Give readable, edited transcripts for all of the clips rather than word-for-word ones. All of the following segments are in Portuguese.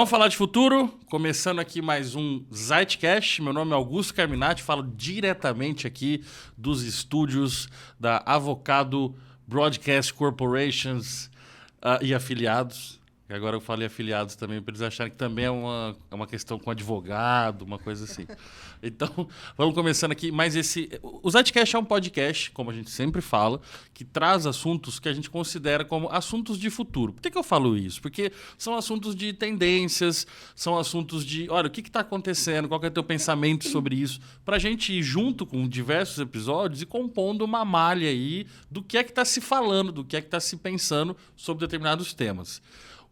Vamos falar de futuro, começando aqui mais um Zeitcast. Meu nome é Augusto Carminati, falo diretamente aqui dos estúdios da Avocado Broadcast Corporations e afiliados. E agora eu falei afiliados também, para eles acharem que também é uma questão com advogado, uma coisa assim. Então, vamos começando aqui. Mas o Zeitcast é um podcast, como a gente sempre fala, que traz assuntos que a gente considera como assuntos de futuro. Por que eu falo isso? Porque são assuntos de tendências, são assuntos de, olha, o que está acontecendo, qual que é o teu pensamento sobre isso, para a gente ir junto com diversos episódios e compondo uma malha aí do que é que está se falando, do que é que está se pensando sobre determinados temas.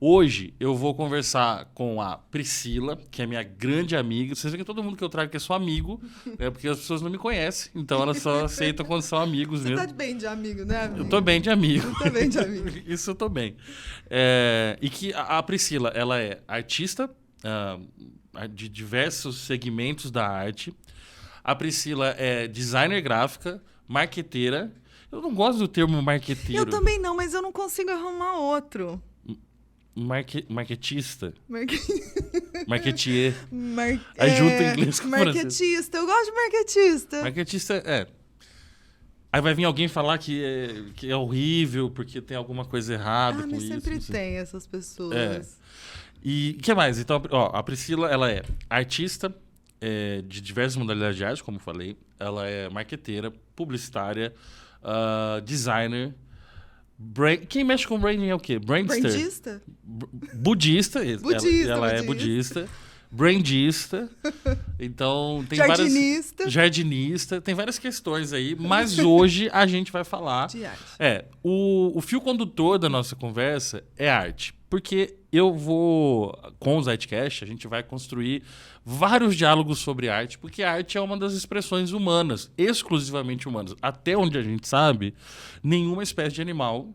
Hoje eu vou conversar com a Priscila, que é minha grande amiga. Vocês veem que todo mundo que eu trago aqui é só amigo, né? Porque as pessoas não me conhecem, então elas só aceitam quando são amigos mesmo. Você tá bem de amigo, né, amigo? Eu tô bem de amigo. Eu tô bem de amigo. Isso eu tô bem. E que a Priscila, ela é artista de diversos segmentos da arte. A Priscila é designer gráfica, marqueteira. Eu não gosto do termo marqueteiro. Eu também não, mas eu não consigo arrumar outro. Marquetista. Marquetier. Aí junta inglês com marquetista. francês. Eu gosto de marquetista. Marquetista, Aí vai vir alguém falar que é horrível porque tem alguma coisa errada com mas isso. sempre tem essas pessoas. E o que mais? Então, a Priscila, ela é artista de diversas modalidades de arte, como eu falei. Ela é marqueteira, publicitária, designer. Quem mexe com branding é o quê? Brandista? Budista. Ela é budista. Brandista. Então, tem jardinista. Tem várias questões aí, mas hoje a gente vai falar... De arte. O fio condutor da nossa conversa é arte. Porque com o Zeitcast, a gente vai construir vários diálogos sobre arte, porque a arte é uma das expressões humanas, exclusivamente humanas. Até onde a gente sabe, nenhuma espécie de animal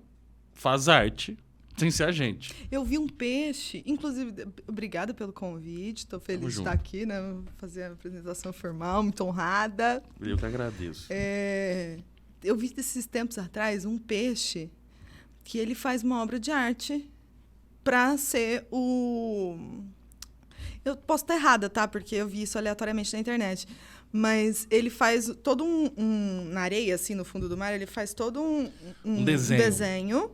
faz arte sem ser a gente. Eu vi um peixe, inclusive, obrigada pelo convite, estou feliz de estar aqui, né? Fazer a apresentação formal, muito honrada. Eu que agradeço. Eu vi desses tempos atrás um peixe que ele faz uma obra de arte para ser o... Eu posso estar errada, tá? Porque eu vi isso aleatoriamente na internet. Mas ele faz todo na areia, assim, no fundo do mar, ele faz todo um desenho.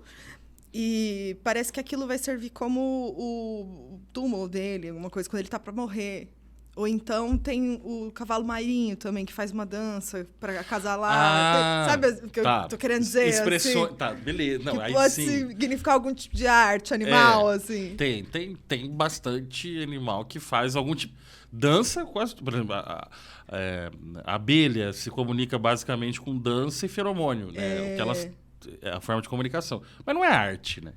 E parece que aquilo vai servir como o túmulo dele, alguma coisa, quando ele tá para morrer. Ou então tem o cavalo marinho também, que faz uma dança para acasalar. Sabe o que eu tô querendo dizer? Expressões. Assim, Tá, beleza. Não, que aí pode sim. significar algum tipo de arte animal, assim. Tem bastante animal que faz algum tipo... Dança, quase... Por exemplo, a abelha se comunica basicamente com dança e feromônio, né? O que elas... É a forma de comunicação. Mas não é arte, né?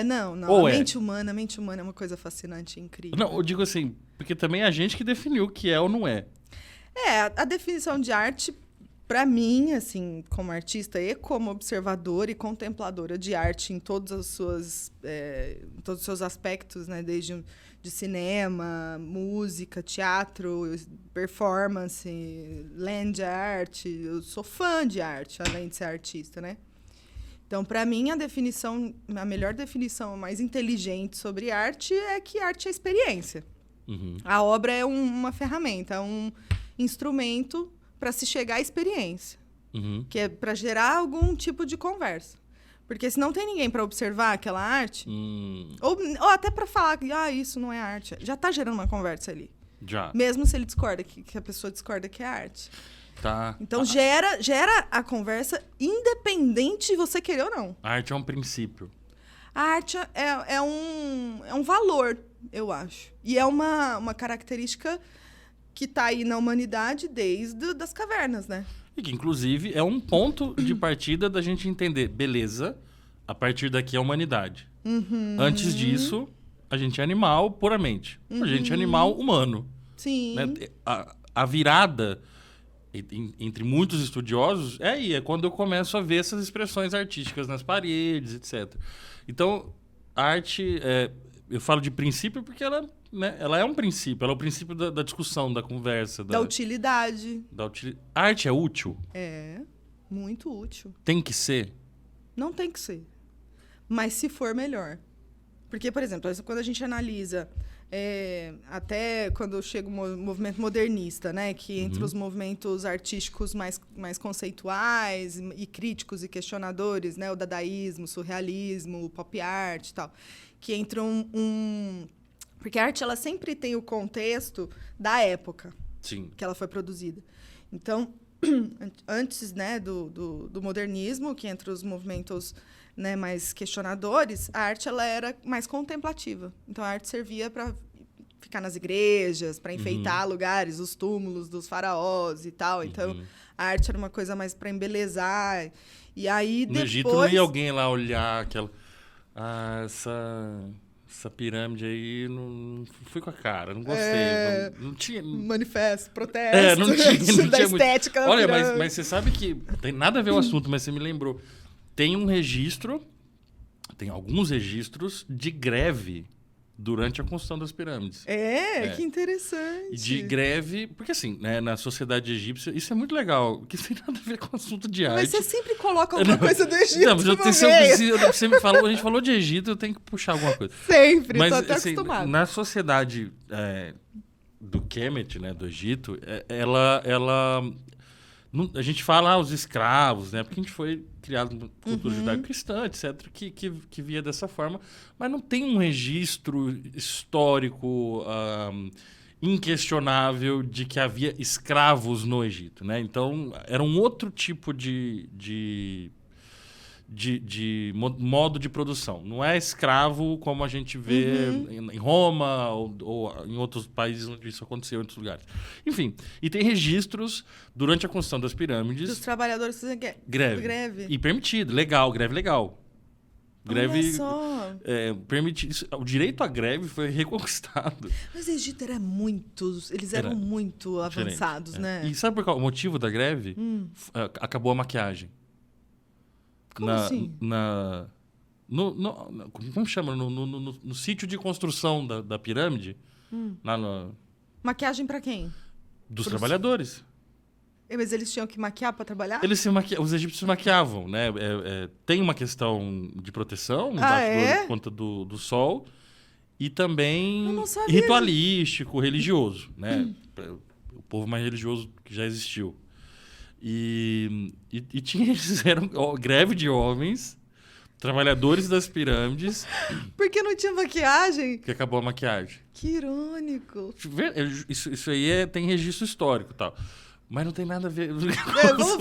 Não. Ou a mente humana é uma coisa fascinante e incrível. Não, eu digo assim, porque também é a gente que definiu o que é ou não é. A definição de arte, para mim, assim, como artista e como observadora e contempladora de arte em todos os seus aspectos, né? Desde de cinema, música, teatro, performance, land art. Eu sou fã de arte, além de ser artista, né? Então, para mim, a melhor definição, a mais inteligente sobre arte é que arte é experiência. Uhum. A obra é uma ferramenta, é um instrumento para se chegar à experiência, que é para gerar algum tipo de conversa. Porque se não tem ninguém para observar aquela arte, ou até para falar que isso não é arte, já está gerando uma conversa ali. Já. Mesmo se ele discorda, que a pessoa discorda que é arte. Tá. Então, gera a conversa independente de você querer ou não. A arte é um princípio. A arte é um valor, eu acho. E é uma característica que está aí na humanidade desde das cavernas, né? E que, inclusive, é um ponto de partida da gente entender, beleza, a partir daqui é a humanidade. Antes disso, a gente é animal puramente. A gente é animal humano. Sim. Né? A virada... entre muitos estudiosos, é quando eu começo a ver essas expressões artísticas nas paredes, etc. Então, a arte, eu falo de princípio porque ela é um princípio, ela é o princípio da discussão, da conversa. Da utilidade. A arte é útil? É, muito útil. Tem que ser? Não tem que ser. Mas se for, melhor. Porque, por exemplo, quando a gente analisa até quando chega o movimento modernista, né? Que entre os movimentos artísticos mais conceituais e críticos e questionadores, né? O dadaísmo, o surrealismo, o pop art e tal. Que entra porque a arte ela sempre tem o contexto da época que ela foi produzida. Então, antes, né, do modernismo, que entre os movimentos, né, mais questionadores, a arte ela era mais contemplativa. Então, a arte servia para ficar nas igrejas, para enfeitar lugares, os túmulos dos faraós e tal. Então, a arte era uma coisa mais para embelezar. E aí, no Egito não ia alguém lá olhar aquela... essa pirâmide aí, não fui com a cara, não gostei. Não tinha... Manifesto, protesto. Não tinha da estética da Olha, pirâmide. mas você sabe que... Tem nada a ver o assunto, mas você me lembrou. Tem alguns registros de greve durante a construção das pirâmides. Que interessante. E de greve... Porque assim, né, na sociedade egípcia, isso é muito legal, porque isso tem nada a ver com o assunto de arte. Mas você sempre coloca alguma coisa do Egito você me falou, a gente falou de Egito, eu tenho que puxar alguma coisa. Sempre, mas, tô até assim, acostumado. Na sociedade do Kemet, né, do Egito, ela a gente fala os escravos, né, porque a gente foi criado numa cultura judaico-cristã, etc., que via dessa forma, mas não tem um registro histórico inquestionável de que havia escravos no Egito, né? Então, era um outro tipo de modo de produção. Não é escravo como a gente vê em Roma ou em outros países onde isso aconteceu, em outros lugares. Enfim, e tem registros durante a construção das pirâmides... Dos trabalhadores fazendo greve. E permitido, legal, greve legal. Greve... Olha só. O direito à greve foi reconquistado. Mas o Egito era eles eram muito avançados, né? E sabe qual é o motivo da greve? Acabou a maquiagem. Como assim? Como chama? No sítio de construção da pirâmide. Maquiagem pra quem? Dos trabalhadores. Mas eles tinham que maquiar pra trabalhar? Os egípcios maquiavam, né? Tem uma questão de proteção por conta do sol e também ritualístico, religioso, né? O povo mais religioso que já existiu. E eram greve de homens, trabalhadores das pirâmides. Porque não tinha maquiagem? Que acabou a maquiagem. Que irônico. Isso aí tem registro histórico e tal. Mas não tem nada a ver. Vamos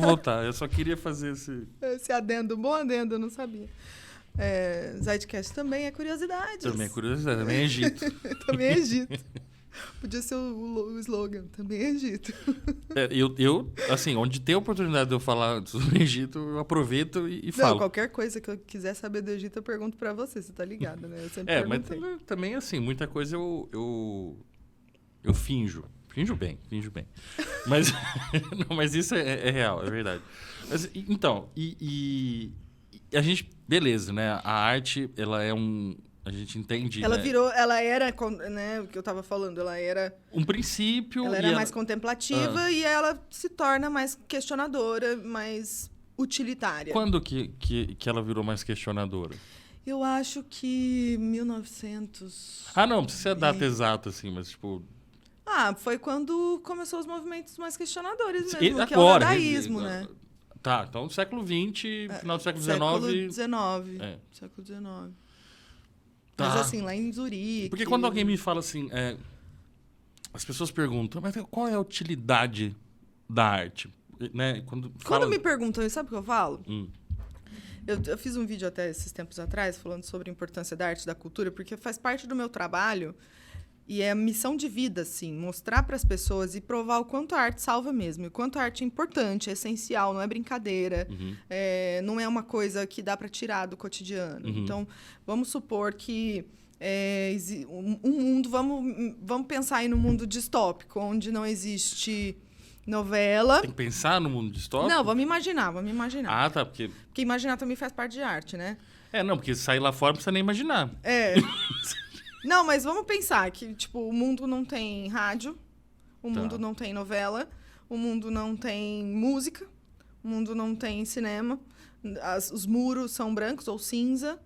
voltar. Eu só queria fazer esse adendo. Bom adendo, eu não sabia. Zeitcast também é curiosidade. Também é curiosidade, também é Egito. Também é Egito. Podia ser o slogan, também é Egito. Eu, assim, onde tem a oportunidade de eu falar sobre o Egito, eu aproveito e falo. Não, qualquer coisa que eu quiser saber do Egito, eu pergunto pra você tá ligado, né? Eu sempre perguntei. Mas também, assim, muita coisa eu finjo. Finjo bem. Mas, não, mas isso é real, é verdade. Mas, então, e a gente... Beleza, né? A arte, ela é a gente entende... Ela virou... Ela era, né? O que eu tava falando, ela era... Um princípio... Ela era mais contemplativa e ela se torna mais questionadora, mais utilitária. Quando que ela virou mais questionadora? Eu acho que 1900... Não precisa ser a data exata, assim, mas tipo... foi quando começou os movimentos mais questionadores mesmo, que agora, é o dadaísmo, né? Tá, então século XX, final do século XIX... Século XIX. Tá. Mas assim, lá em Zurique... Porque quando alguém me fala assim... as pessoas perguntam, mas qual é a utilidade da arte? Né? Quando me perguntam isso, sabe o que eu falo? Eu fiz um vídeo até esses tempos atrás falando sobre a importância da arte e da cultura, porque faz parte do meu trabalho e é missão de vida, assim, mostrar para as pessoas e provar o quanto a arte salva mesmo, e o quanto a arte é importante, é essencial, não é brincadeira, não é uma coisa que dá para tirar do cotidiano. Então, vamos supor que um mundo, vamos pensar aí no mundo distópico, onde não existe novela. Tem que pensar no mundo distópico? Não, vamos imaginar. Tá, porque imaginar também faz parte de arte, né? Não, porque sair lá fora não precisa nem imaginar. Não, mas vamos pensar que, tipo, o mundo não tem rádio, o mundo não tem novela, o mundo não tem música, o mundo não tem cinema, os muros são brancos ou cinza,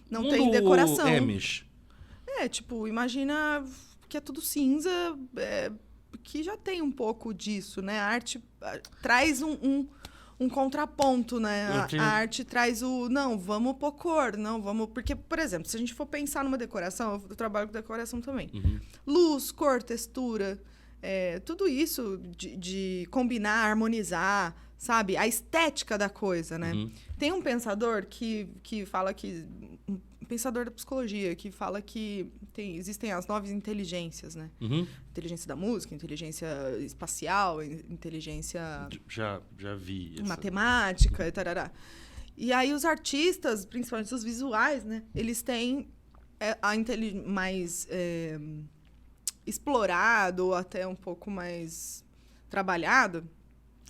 não tem decoração. Amish. tipo, imagina que é tudo cinza, que já tem um pouco disso, né? A arte traz um contraponto, né? A arte traz não, vamos pôr cor, não, vamos... Porque, por exemplo, se a gente for pensar numa decoração, eu trabalho com decoração também. Luz, cor, textura, tudo isso de combinar, harmonizar, sabe? A estética da coisa, né? Tem um pensador que fala que... Um pensador da psicologia que fala que existem as 9 inteligências, né? Inteligência da música, inteligência espacial, inteligência... Já vi. Matemática e tarará. E aí os artistas, principalmente os visuais, né? Eles têm mais explorado ou até um pouco mais trabalhado,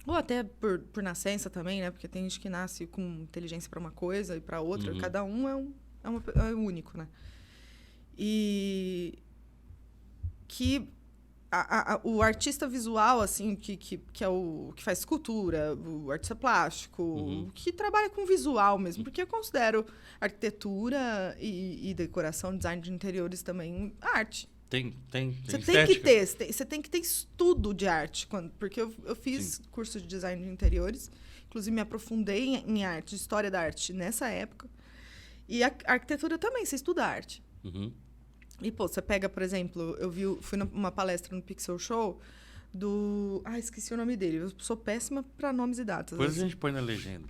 ou até por nascença também, né? Porque tem gente que nasce com inteligência para uma coisa e para outra. Cada um é único, né? E que o artista visual, assim, que é o que faz escultura, o artista plástico, que trabalha com visual mesmo, porque eu considero arquitetura e decoração, design de interiores também arte. Tem você tem que ter, você tem que ter estudo de arte, porque eu fiz curso de design de interiores, inclusive me aprofundei em arte, história da arte nessa época. E a arquitetura também, você estuda arte. E, pô, você pega, por exemplo, fui numa palestra no Pixel Show do... esqueci o nome dele. Eu sou péssima para nomes e datas. Depois a gente põe na legenda.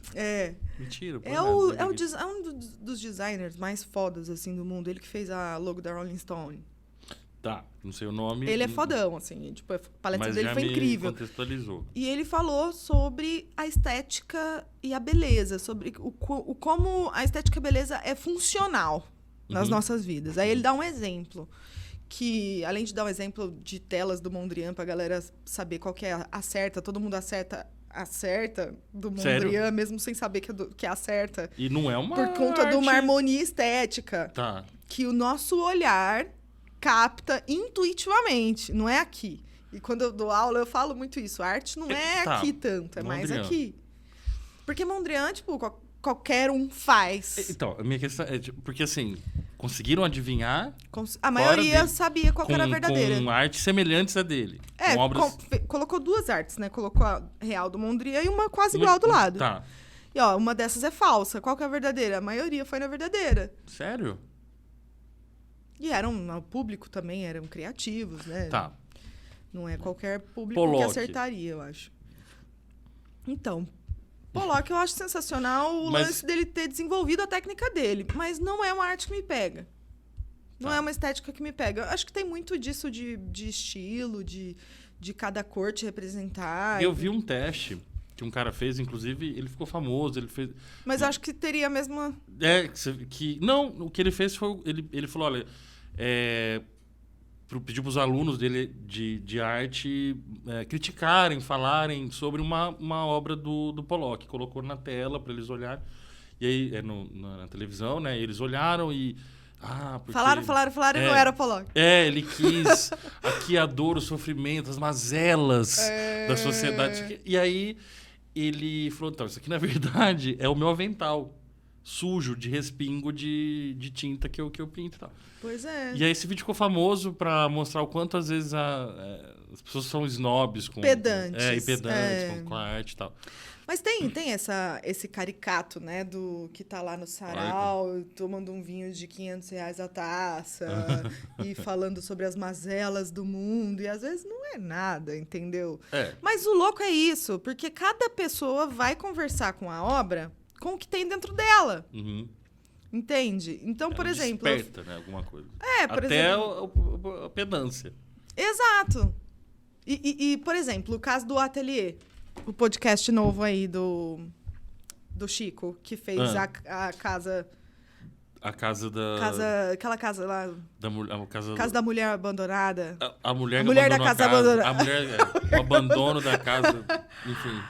Mentira, põe um dos designers mais fodas, assim, do mundo. Ele que fez a logo da Rolling Stone. Tá, não sei o nome. Ele é fodão, assim. Tipo, a palestra dele foi incrível. Contextualizou. E ele falou sobre a estética e a beleza, sobre como a estética e a beleza é funcional nas nossas vidas. Aí ele dá um exemplo, que além de dar um exemplo de telas do Mondrian pra galera saber qual que é a certa, todo mundo acerta do Mondrian, mesmo sem saber que é a certa. E não é uma por conta de uma harmonia estética. Tá. Que o nosso olhar capta intuitivamente, não é aqui. E quando eu dou aula, eu falo muito isso. A arte não é aqui tanto, é mais aqui. Porque Mondrian, tipo, qualquer um faz. Então, a minha questão é, porque assim, conseguiram adivinhar... A maioria sabia qual era a verdadeira. Com artes semelhantes a dele. Com obras... colocou 2 artes, né? Colocou a real do Mondrian e uma quase igual do lado. Tá. E, ó, uma dessas é falsa. Qual que é a verdadeira? A maioria foi na verdadeira. Sério? E o público também eram criativos, né? Tá. Não é qualquer público Pollock. que acertaria, eu acho. Então, Pollock eu acho sensacional o lance dele ter desenvolvido a técnica dele. Mas não é uma arte que me pega. Não é uma estética que me pega. Eu acho que tem muito disso de estilo, de cada cor te representar. Eu vi um teste que um cara fez, inclusive, ele ficou famoso, ele fez... Mas eu acho que teria a mesma... Não, o que ele fez foi... Ele falou, olha... pediu para os alunos dele de arte criticarem, falarem sobre uma obra do Pollock. Colocou na tela para eles olharem. E aí, na televisão, né? Eles olharam e... porque... Falaram e não era Pollock. Ele quis aqui a dor, o sofrimento, as mazelas da sociedade. E aí ele falou, então, isso aqui na verdade é o meu avental sujo de respingo de tinta que eu pinto e tal. Pois é. E aí esse vídeo ficou famoso pra mostrar o quanto às vezes as pessoas são snobs com... Pedantes. E pedantes com a arte e tal. Mas tem esse caricato, né, do que tá lá no sarau, tomando um vinho de R$500 a taça, e falando sobre as mazelas do mundo, e às vezes não é nada, entendeu? Mas o louco é isso, porque cada pessoa vai conversar com a obra com o que tem dentro dela. Entende? Então, por exemplo... Desperta, né, alguma coisa. Por Até exemplo... a pedância. Exato. E, por exemplo, o caso do Ateliê. O podcast novo aí do Chico, que fez a casa... A casa da... Aquela casa lá... Casa da mulher abandonada. A mulher da casa abandonada. A mulher... o abandono da casa, enfim.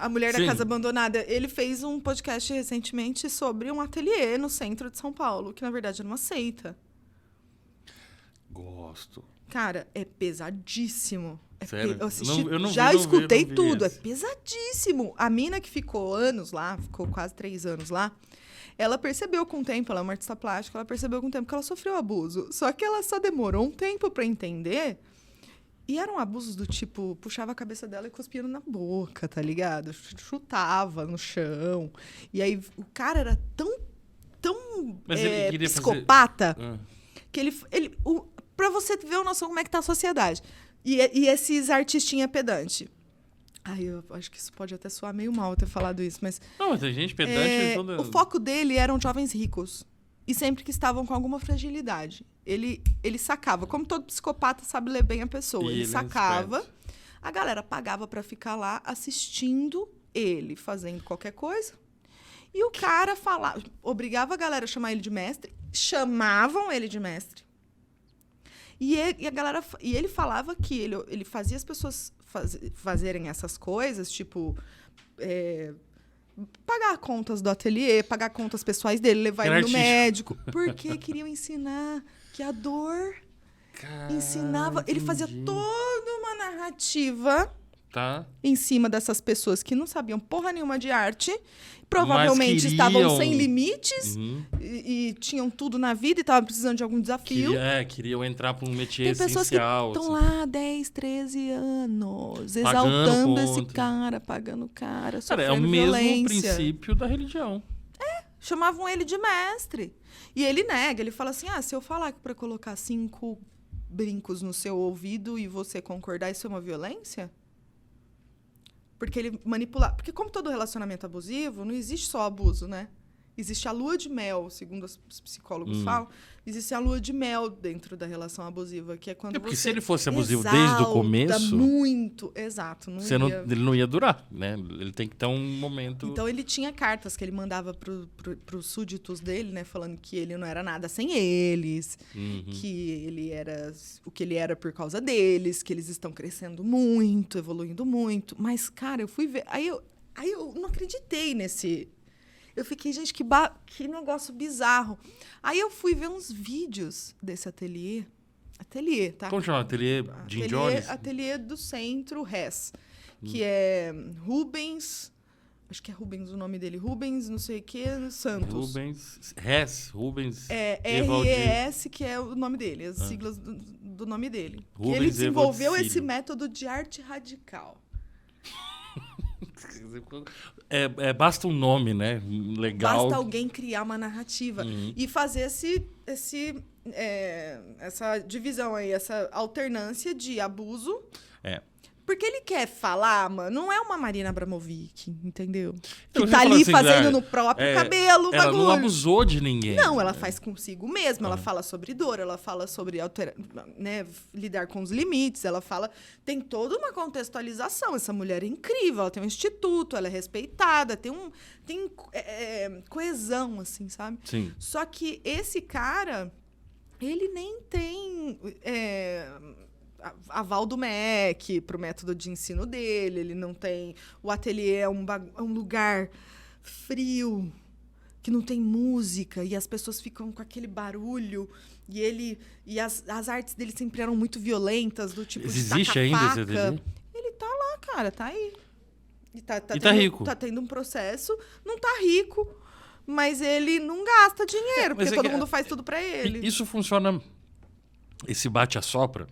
A mulher da casa abandonada. Ele fez um podcast recentemente sobre um ateliê no centro de São Paulo, que na verdade era uma seita. Gosto. Cara, é pesadíssimo. Sério? Eu assisti, Eu não vi, já escutei não vi tudo. esse. É pesadíssimo. A mina que ficou anos lá, ficou quase 3 anos lá, ela percebeu com o tempo, ela é uma artista plástica, ela percebeu com o tempo que ela sofreu abuso. Só que ela só demorou um tempo pra entender. E eram abusos do tipo, puxava a cabeça dela e cuspia na boca, tá ligado? Chutava no chão. E aí o cara era tão Mas ele queria psicopata fazer... que pra você ver a noção como é que tá a sociedade. E esses artistinha pedante. Ai, eu acho que isso pode até soar meio mal ter falado isso, mas... Não, mas tem gente pedante... O foco dele eram jovens ricos. E sempre que estavam com alguma fragilidade. Ele sacava. Como todo psicopata sabe ler bem a pessoa. Ele sacava. A galera pagava pra ficar lá assistindo ele fazendo qualquer coisa. E o cara obrigava a galera a chamar ele de mestre. Chamavam ele de mestre. E ele falava que ele fazia as pessoas fazerem essas coisas, tipo... pagar contas do ateliê, pagar contas pessoais dele, levar ele no médico. Porque queriam ensinar que a dor ensinava... Ele fazia toda uma narrativa em cima dessas pessoas que não sabiam porra nenhuma de arte, provavelmente estavam sem limites e tinham tudo na vida e estavam precisando de algum desafio. Queriam entrar para um métier Tem pessoas essencial. que estão lá 10, 13 anos, Pagando exaltando esse conta. cara, pagando o cara, Cara, sofrendo é o mesmo violência. princípio da religião. Chamavam ele de mestre. E ele nega, ele fala assim, se eu falar que para colocar 5 brincos no seu ouvido e você concordar, isso é uma violência? Porque ele manipula... Porque como todo relacionamento abusivo, não existe só abuso, né? Existe a lua de mel, segundo os psicólogos falam. Existe a lua de mel dentro da relação abusiva, que é quando Porque você se ele fosse abusivo desde o começo... muito, exato. Ele não ia durar, né? Ele tem que ter um momento... Então, ele tinha cartas que ele mandava pros súditos dele, né? Falando que ele não era nada sem eles, que ele era o que ele era por causa deles, que eles estão crescendo muito, evoluindo muito. Mas, cara, eu fui ver... Aí eu não acreditei nesse... Eu fiquei, gente, que negócio bizarro. Aí eu fui ver uns vídeos desse ateliê. Ateliê, tá? Como chama? Ateliê Jim Jones? Ateliê do Centro Res. Que é Rubens... Acho que é Rubens o nome dele. Rubens, não sei o que, Santos. Rubens... R-E-S, que é o nome dele. As siglas do nome dele. Rubens ele desenvolveu Evaldo esse método de arte radical. Basta um nome, né? Legal. Basta alguém criar uma narrativa e fazer essa divisão aí, essa alternância de abuso. Porque ele quer falar, mano, não é uma Marina Abramovic, entendeu? Que tá ali fazendo no próprio cabelo o bagulho. Ela não abusou de ninguém. Não, ela faz consigo mesma. Ela fala sobre dor, ela fala sobre lidar com os limites, ela fala... Tem toda uma contextualização. Essa mulher é incrível, ela tem um instituto, ela é respeitada, tem coesão, assim, sabe? Sim. Só que esse cara, ele nem tem... aval do MEC pro método de ensino dele, ele não tem... O ateliê é um lugar frio, que não tem música, e as pessoas ficam com aquele barulho, e as artes dele sempre eram muito violentas, do tipo Existe ainda esse ateliê? Ele tá lá, cara, tá aí. E tá rico. Tá tendo um processo, não tá rico, mas ele não gasta dinheiro, porque todo mundo faz tudo pra ele. Isso funciona... Esse bate-a-sopra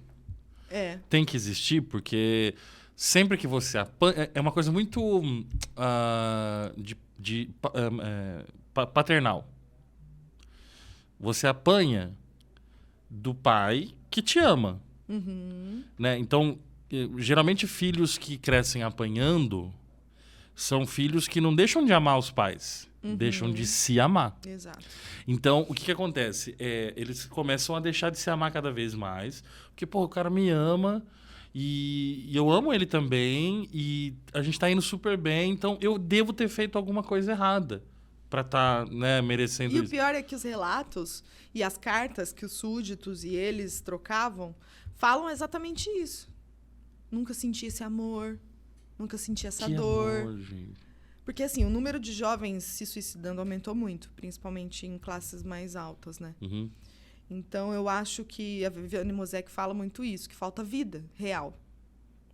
tem que existir, porque sempre que você apanha... É uma coisa muito paternal. Você apanha do pai que te ama. Né? Então, geralmente, filhos que crescem apanhando são filhos que não deixam de amar os pais. Deixam de se amar. Exato. Então, o que acontece? Eles começam a deixar de se amar cada vez mais. Porque, pô, o cara me ama e eu amo ele também e a gente tá indo super bem. Então, eu devo ter feito alguma coisa errada pra tá, né, merecendo isso. E o pior é que os relatos e as cartas que os súditos e eles trocavam falam exatamente isso. Nunca senti esse amor, nunca senti essa dor. Amor, gente. Porque, assim, o número de jovens se suicidando aumentou muito, principalmente em classes mais altas, né? Então, eu acho que a Viviane Mosek fala muito isso, que falta vida real.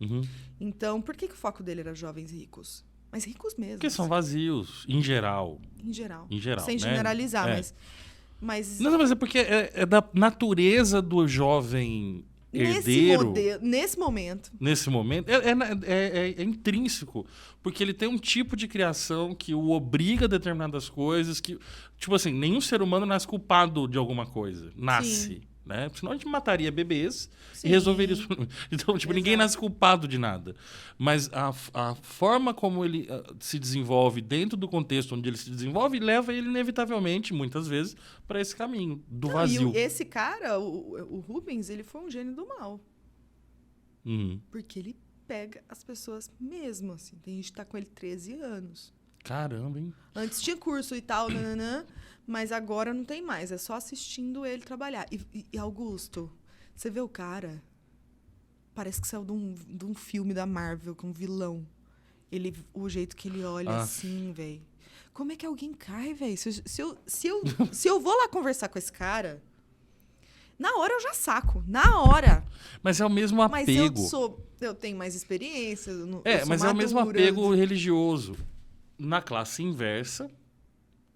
Uhum. Então, por que o foco dele era jovens ricos? Mas ricos mesmo. Porque são vazios, em geral. Em geral. Em geral, Sem né? generalizar, É. mas Não, mas é porque é da natureza do jovem herdeiro. nesse momento. Nesse momento, é intrínseco. Porque ele tem um tipo de criação que o obriga a determinadas coisas que... Tipo assim, nenhum ser humano nasce culpado de alguma coisa. Nasce. Né? Senão a gente mataria bebês Sim. e resolveria isso. Então, tipo, ninguém Exato. nasce culpado de nada. Mas a forma como ele se desenvolve dentro do contexto onde ele se desenvolve leva ele inevitavelmente, muitas vezes, para esse caminho do vazio. E esse cara, o Rubens, ele foi um gênio do mal. Uhum. Porque ele pega as pessoas mesmo, assim. Tem gente que tá com ele 13 anos. Caramba, hein? Antes tinha curso e tal, nananã, mas agora não tem mais. É só assistindo ele trabalhar. E Augusto, você vê o cara, parece que saiu de um filme da Marvel, com um vilão. O jeito que ele olha assim, velho. Como é que alguém cai, velho? Se eu vou lá conversar com esse cara, na hora eu já saco. Na hora. Mas é o mesmo Mas apego. eu tenho mais experiência. Eu sou Mas é o mesmo madura. apego religioso. Na classe inversa,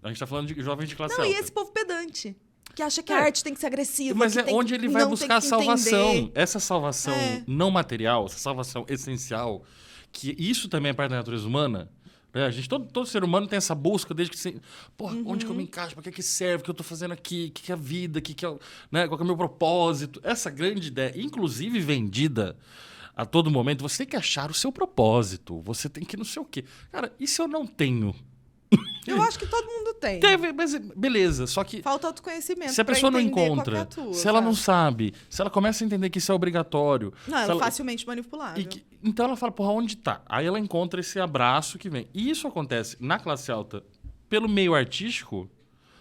a gente tá falando de jovens de classe Não, alta. e esse povo pedante. Que acha que a arte tem que ser agressiva. Mas que é tem onde que, ele vai não buscar a tem que salvação. entender. Essa salvação É. não material, essa salvação essencial, que isso também é parte da natureza humana. Né? Todo ser humano tem essa busca desde que você... Porra, onde que eu me encaixo? Para que serve? O que eu tô fazendo aqui? O que é a vida? Né? Qual que é o meu propósito? Essa grande ideia, inclusive vendida a todo momento, você tem que achar o seu propósito. Você tem que não sei o quê. Cara, e se eu não tenho? Eu acho que todo mundo tem. Mas beleza, só que Falta autoconhecimento. se a pessoa não encontra, se ela não sabe, se ela começa a entender que isso é obrigatório... Não, ela é facilmente manipulável. Então ela fala, porra, onde tá? Aí ela encontra esse abraço que vem. E isso acontece na classe alta pelo meio artístico,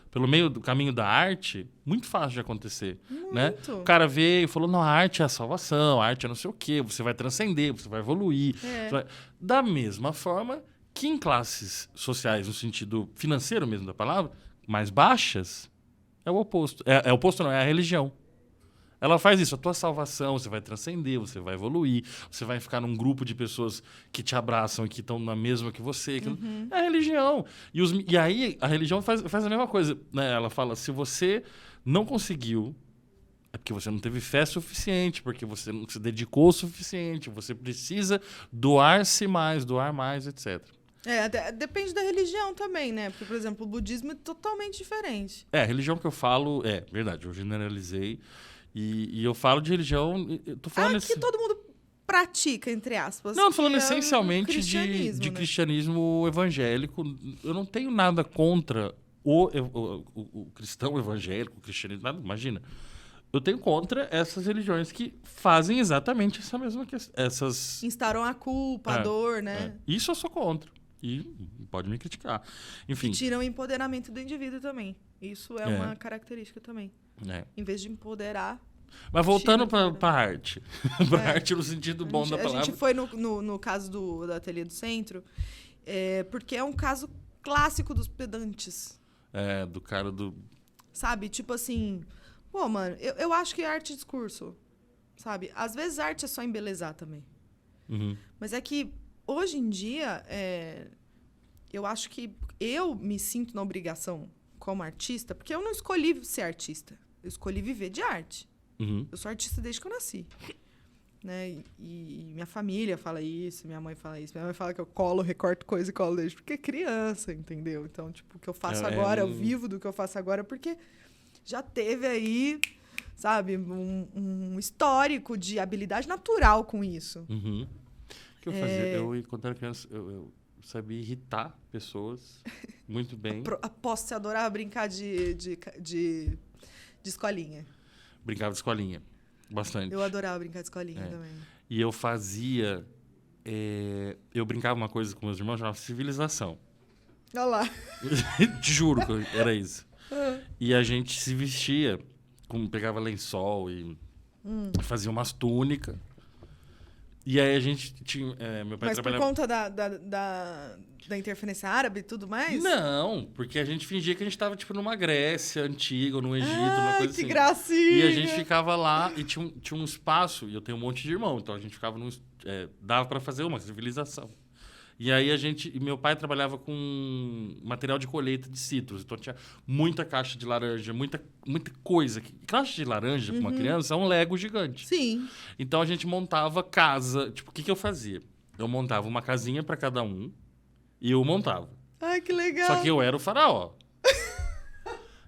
pelo meio do caminho da arte, muito fácil de acontecer. Né? Muito. O cara veio e falou, não, a arte é a salvação, a arte é não sei o quê, você vai transcender, você vai evoluir. Da mesma forma que em classes sociais, no sentido financeiro mesmo da palavra, mais baixas, é o oposto. É o oposto, não, é a religião. Ela faz isso, a tua salvação, você vai transcender, você vai evoluir, você vai ficar num grupo de pessoas que te abraçam e que estão na mesma que você. É a religião. E aí a religião faz a mesma coisa. Né? Ela fala, se você não conseguiu, é porque você não teve fé suficiente, porque você não se dedicou o suficiente, você precisa doar-se mais, doar mais, etc. Depende da religião também, né? Porque, por exemplo, o budismo é totalmente diferente. A religião que eu falo, verdade, eu generalizei. E eu falo de religião, eu tô falando... que todo mundo pratica, entre aspas. Não, tô falando que essencialmente o cristianismo, de né? cristianismo evangélico. Eu não tenho nada contra o cristão evangélico, o cristianismo, nada, imagina. Eu tenho contra essas religiões que fazem exatamente essa mesma questão. Instauram a culpa, a dor, né? Isso eu sou contra. E pode me criticar. Enfim. E tiram o empoderamento do indivíduo também. Isso é uma característica também. Em vez de empoderar... Mas voltando para a arte. Para a arte no sentido bom da palavra. A gente foi no caso do Ateliê do Centro, porque é um caso clássico dos pedantes. Do cara do... Sabe? Tipo assim... Pô, mano, eu acho que arte é discurso. Sabe? Às vezes arte é só embelezar também. Uhum. Mas é que, hoje em dia, eu acho que eu me sinto na obrigação como artista, porque eu não escolhi ser artista. Eu escolhi viver de arte. Uhum. Eu sou artista desde que eu nasci. Né? E minha família fala isso, minha mãe fala isso. Minha mãe fala que eu recorto coisa e colo desde porque é criança, entendeu? Então, tipo, o que eu faço agora, eu vivo do que eu faço agora, porque já teve aí, sabe, um histórico de habilidade natural com isso. Uhum. O que eu fazia? Quando era criança, eu sabia irritar pessoas muito bem. Aposto que você adorava brincar de escolinha. Brincava de escolinha. Bastante. Eu adorava brincar de escolinha também. E eu fazia... eu brincava uma coisa com meus irmãos, chamava civilização. Olha lá. Te juro que era isso. E a gente se vestia, pegava lençol e fazia umas túnicas. E aí a gente tinha... meu pai Mas por trabalhava... conta da interferência árabe e tudo mais? Não, porque a gente fingia que a gente tava, tipo, numa Grécia antiga, ou num Egito, uma Ai, coisa que assim. gracinha! E a gente ficava lá e tinha um espaço, e eu tenho um monte de irmão, então a gente ficava dava pra fazer uma civilização. E aí e meu pai trabalhava com material de colheita de citros, então tinha muita caixa de laranja, muita coisa. Caixa de laranja, pra uma criança, é um Lego gigante. Sim. Então a gente montava casa, tipo, o que eu fazia? Eu montava uma casinha pra cada um, e eu montava. Ai, que legal. Só que eu era o faraó.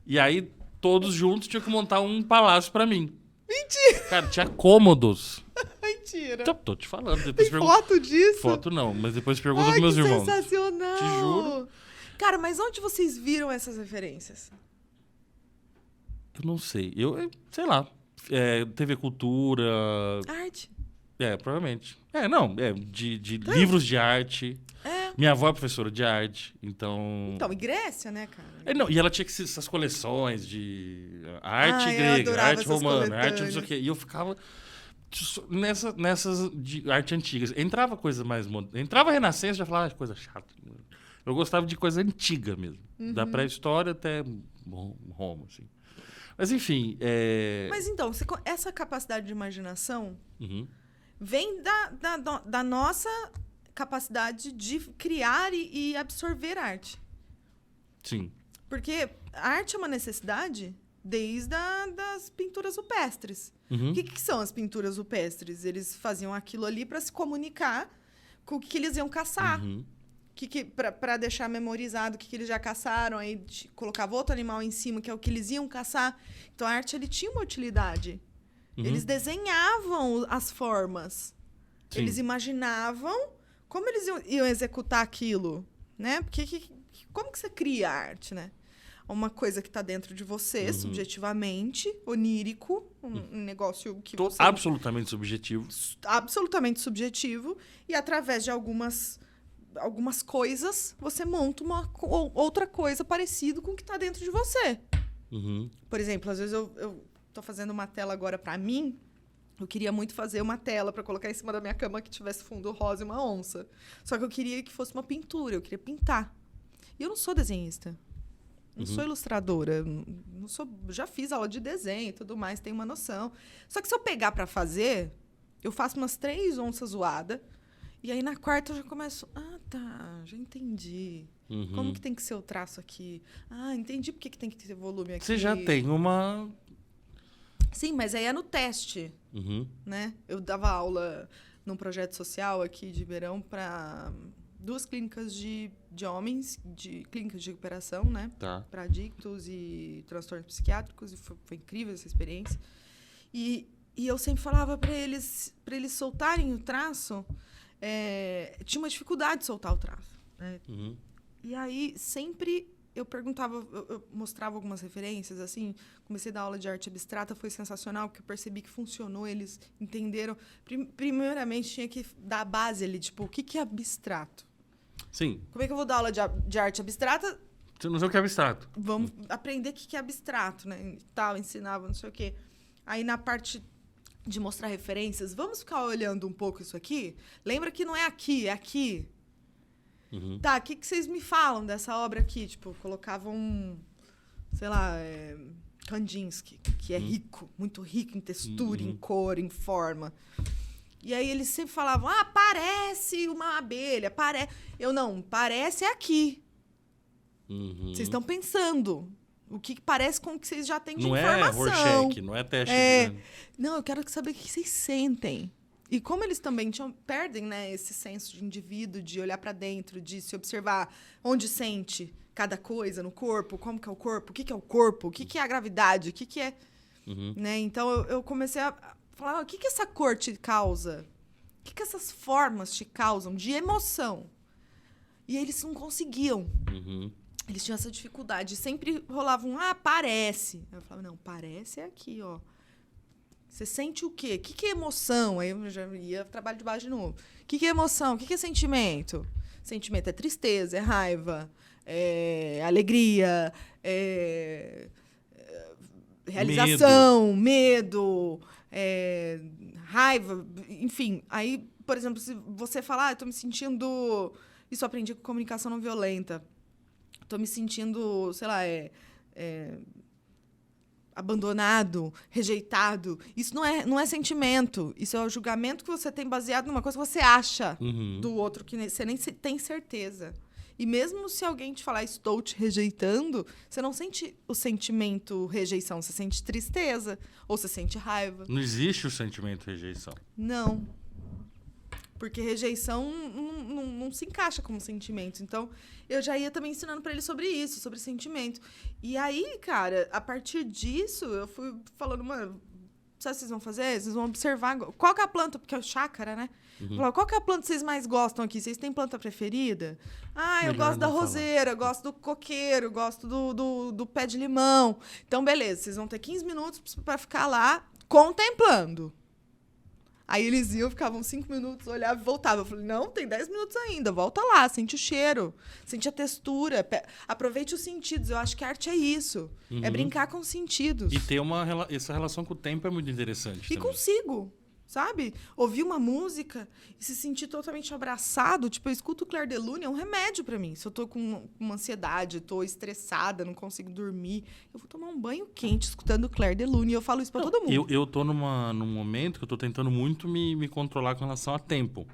E aí, todos juntos tinham que montar um palácio pra mim. Mentira! Cara, tinha cômodos. Mentira. Tô te falando. Depois Tem foto disso? Foto não, mas depois pergunta Ai, pros meus que irmãos. sensacional! Te juro. Cara, mas onde vocês viram essas referências? Eu não sei. Sei lá. TV Cultura. Arte. Provavelmente. De livros de arte. Minha avó é professora de arte, então... Então, e Grécia, né, cara? Não, e ela tinha essas coleções de arte eu grega, adorava arte essas romana, arte não sei o coletâneas. quê. E eu ficava nessas de arte antigas. Entrava coisa mais moderna. Entrava Renascença, já falava coisa chata. Eu gostava de coisa antiga mesmo. Da pré-história até Roma, assim. Mas, enfim... Mas então, essa capacidade de imaginação Uhum. vem da nossa capacidade de criar e absorver arte. Sim. Porque a arte é uma necessidade desde das pinturas rupestres. Uhum. O que são as pinturas rupestres? Eles faziam aquilo ali para se comunicar com o que eles iam caçar. Uhum. Para deixar memorizado o que eles já caçaram, aí colocava outro animal em cima, que é o que eles iam caçar. Então a arte ele tinha uma utilidade. Uhum. Eles desenhavam as formas. Sim. Eles imaginavam como eles iam executar aquilo, né? Porque como que você cria arte, né? Uma coisa que está dentro de você, subjetivamente, onírico, um negócio que você... Absolutamente subjetivo. Absolutamente subjetivo. E através de algumas coisas, você monta outra coisa parecida com o que está dentro de você. Uhum. Por exemplo, às vezes eu tô fazendo uma tela agora para mim. Eu queria muito fazer uma tela para colocar em cima da minha cama que tivesse fundo rosa e uma onça. Só que eu queria que fosse uma pintura, eu queria pintar. E eu não sou desenhista. Não sou ilustradora. Não sou, já fiz aula de desenho e tudo mais, tenho uma noção. Só que se eu pegar para fazer, eu faço umas 3 onças zoadas. E aí na quarta eu já começo... Ah, tá, já entendi. Uhum. Como que tem que ser o traço aqui? Ah, entendi por que tem que ter volume aqui. Você já tem uma... Sim, mas aí é no teste, Uhum. né? Eu dava aula num projeto social aqui de Ribeirão para 2 clínicas de homens, de clínicas de recuperação, né? Tá. Para adictos e transtornos psiquiátricos. E foi incrível essa experiência. E eu sempre falava para eles soltarem o traço. Tinha uma dificuldade de soltar o traço, né? Uhum. E aí, sempre eu perguntava, eu mostrava algumas referências, assim, comecei a dar aula de arte abstrata, foi sensacional, porque eu percebi que funcionou, eles entenderam. Primeiramente, tinha que dar a base ali, tipo, o que é abstrato? Sim. Como é que eu vou dar aula de arte abstrata? Você não sabe o que é abstrato. Vamos aprender o que é abstrato, né? Tal, ensinava, não sei o quê. Aí, na parte de mostrar referências, vamos ficar olhando um pouco isso aqui? Lembra que não é aqui, é aqui. Uhum. Tá, o que vocês me falam dessa obra aqui? Tipo, colocavam, sei lá, Kandinsky, que é rico, muito rico em textura, em cor, em forma. E aí eles sempre falavam, parece uma abelha, Eu não, parece aqui. Uhum. Vocês estão pensando. O que parece com o que vocês já têm de não informação. Não é Rorschach, não é teste. Não, eu quero saber o que vocês sentem. E como eles também perdem, né, esse senso de indivíduo, de olhar para dentro, de se observar onde sente cada coisa no corpo, como que é o corpo, o que é o corpo, o que é a gravidade, o que é... Uhum. Né? Então, eu comecei a falar, o que essa cor te causa? O que essas formas te causam de emoção? E eles não conseguiam. Uhum. Eles tinham essa dificuldade. Sempre rolavam, parece. Eu falava, não, parece é aqui, ó. Você sente o quê? O que é emoção? Aí eu já ia trabalho de baixo de novo. O que é emoção? O que é sentimento? Sentimento é tristeza, é raiva, é alegria, é realização, medo, raiva, enfim. Aí por exemplo, se você falar, eu tô me sentindo... Isso eu aprendi com comunicação não violenta. Tô me sentindo, sei lá, abandonado, rejeitado. Isso não é sentimento. Isso é o julgamento que você tem baseado numa coisa que você acha do outro, que você nem tem certeza. E mesmo se alguém te falar, estou te rejeitando, você não sente o sentimento rejeição, você sente tristeza ou você sente raiva. Não existe o sentimento rejeição. Não. Porque rejeição não se encaixa como sentimento. Então, eu já ia também ensinando para ele sobre isso, sobre sentimento. E aí, cara, a partir disso, eu fui falando, mano, sabe o que vocês vão fazer? Vocês vão observar qual que é a planta, porque é o chácara, né? Qual que é a planta que vocês mais gostam aqui? Vocês têm planta preferida? Ah, eu gosto da roseira, eu gosto do coqueiro, eu gosto do pé de limão. Então, beleza, vocês vão ter 15 minutos para ficar lá contemplando. Aí eles iam, ficavam 5 minutos, olhavam e voltavam. Eu falei, não, tem 10 minutos ainda, volta lá, sente o cheiro, sente a textura, aproveite os sentidos. Eu acho que a arte é isso, é brincar com os sentidos. E ter essa relação com o tempo é muito interessante. E consigo, sabe? Ouvir uma música e se sentir totalmente abraçado. Tipo, eu escuto o Clair de Lune, é um remédio pra mim. Se eu tô com uma ansiedade, tô estressada, não consigo dormir, eu vou tomar um banho quente escutando o Clair de Lune. E eu falo isso pra todo mundo. Eu tô num momento que eu tô tentando muito me controlar com relação a tempo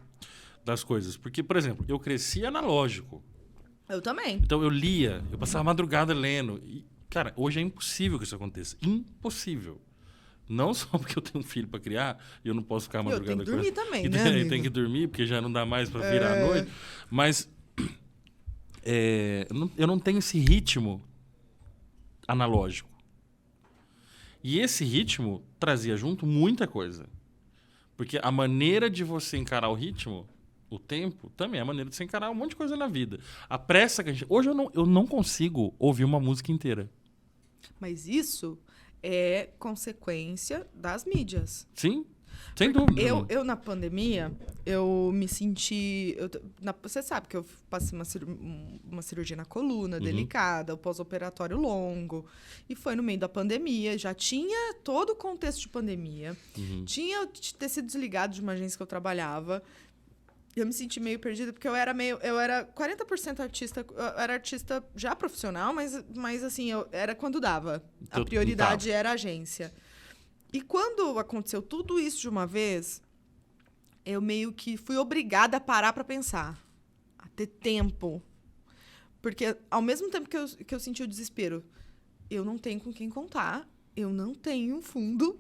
das coisas. Porque, por exemplo, eu cresci analógico. Eu também. Então eu lia, eu passava a madrugada lendo. E, cara, hoje é impossível que isso aconteça. Impossível. Não só porque eu tenho um filho para criar e eu não posso ficar a madrugada com ele. Tem que dormir também, né, tem que dormir, porque já não dá mais para virar a noite. Mas eu não tenho esse ritmo analógico. E esse ritmo trazia junto muita coisa. Porque a maneira de você encarar o ritmo, o tempo, também é a maneira de você encarar um monte de coisa na vida. A pressa que a gente... Hoje eu não consigo ouvir uma música inteira. Mas isso... é consequência das mídias. Sim, sem dúvida. Eu na pandemia, eu me senti... você sabe que eu passei uma cirurgia na coluna, delicada, o pós-operatório longo. E foi no meio da pandemia, já tinha todo o contexto de pandemia. Tinha ter sido desligado de uma agência que eu trabalhava. Eu me senti meio perdida, porque eu era 40% artista, eu era artista já profissional, mas assim, eu era quando dava. A prioridade era a agência. E quando aconteceu tudo isso de uma vez, eu meio que fui obrigada a parar para pensar, a ter tempo. Porque ao mesmo tempo que eu senti o desespero, eu não tenho com quem contar, eu não tenho fundo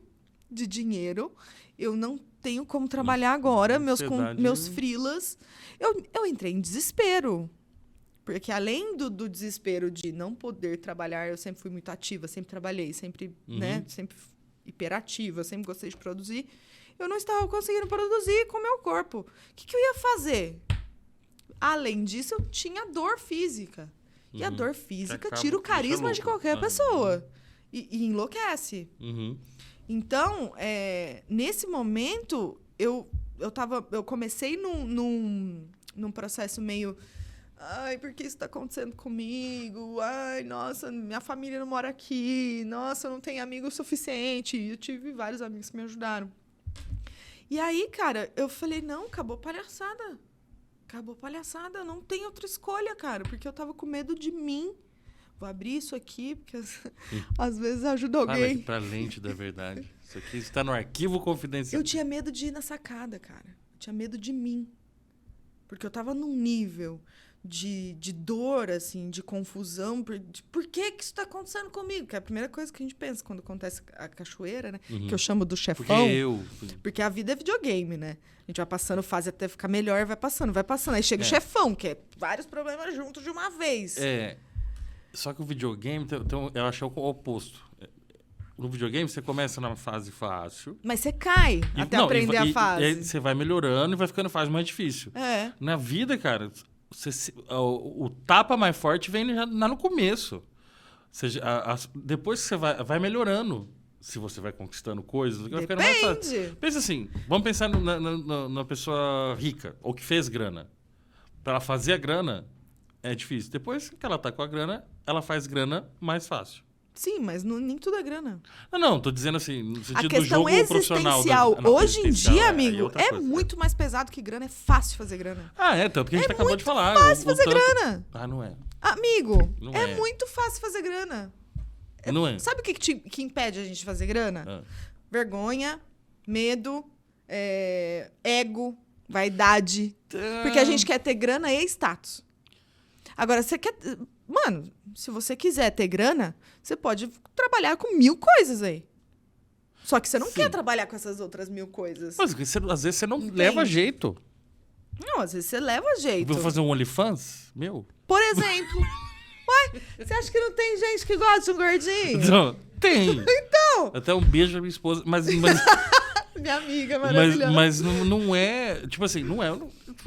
de dinheiro, eu não tenho como trabalhar agora, meus freelas. Eu entrei em desespero. Porque além do desespero de não poder trabalhar, eu sempre fui muito ativa, sempre trabalhei, sempre, né, sempre hiperativa, sempre gostei de produzir. Eu não estava conseguindo produzir com o meu corpo. O que eu ia fazer? Além disso, eu tinha dor física. E a dor física tira o carisma de qualquer pessoa. E enlouquece. Então, nesse momento, eu comecei num processo meio... Ai, por que isso está acontecendo comigo? Ai, nossa, minha família não mora aqui. Nossa, eu não tenho amigo suficiente. E eu tive vários amigos que me ajudaram. E aí, cara, eu falei, não, acabou a palhaçada. Acabou a palhaçada. Não tem outra escolha, cara. Porque eu tava com medo de mim. Vou abrir isso aqui, porque às vezes ajuda alguém. Fala aqui pra lente da verdade. Isso aqui está no arquivo confidencial. Eu tinha medo de ir na sacada, cara. Eu tinha medo de mim. Porque eu tava num nível de dor, assim, de confusão. Por que isso está acontecendo comigo? Que é a primeira coisa que a gente pensa quando acontece a cachoeira, né? Que eu chamo do chefão. Porque a vida é videogame, né? A gente vai passando fase até ficar melhor, vai passando. Aí chega o chefão, que é vários problemas juntos de uma vez. Só que o videogame, eu acho o oposto. No videogame, você começa na fase fácil. Mas você cai até aprender a fase. E aí você vai melhorando e vai ficando fase mais difícil. Na vida, cara, o tapa mais forte vem já no começo. Ou seja, depois que você vai melhorando. Se você vai conquistando coisas, vai ficando mais fácil. Pensa assim, vamos pensar na pessoa rica, ou que fez grana. Para ela fazer a grana, é difícil. Depois que ela tá com a grana, ela faz grana mais fácil. Sim, mas nem tudo é grana. Não, tô dizendo assim, no sentido A do questão jogo profissional. existencial, hoje em dia, aí amigo, outra é coisa. muito mais pesado que grana. É fácil fazer grana. Tanto que a gente acabou de falar. É fácil fazer grana. Não é. Amigo, Não é é. muito fácil fazer grana. Não é. Sabe o que impede a gente de fazer grana? Ah. Vergonha, medo, ego, vaidade. Porque a gente quer ter grana e status. Agora, você quer... Mano, se você quiser ter grana, você pode trabalhar com 1000 coisas aí. Só que você não Sim. quer trabalhar com essas outras 1000 coisas. Mas às vezes você não Entende? leva jeito. Não, às vezes você leva jeito. Vou fazer um OnlyFans? Meu. Por exemplo... Ué, você acha que não tem gente que gosta de um gordinho? Não, tem. Então... Até um beijo à minha esposa. Mas Minha amiga maravilhosa. mas não é... Tipo assim, não é...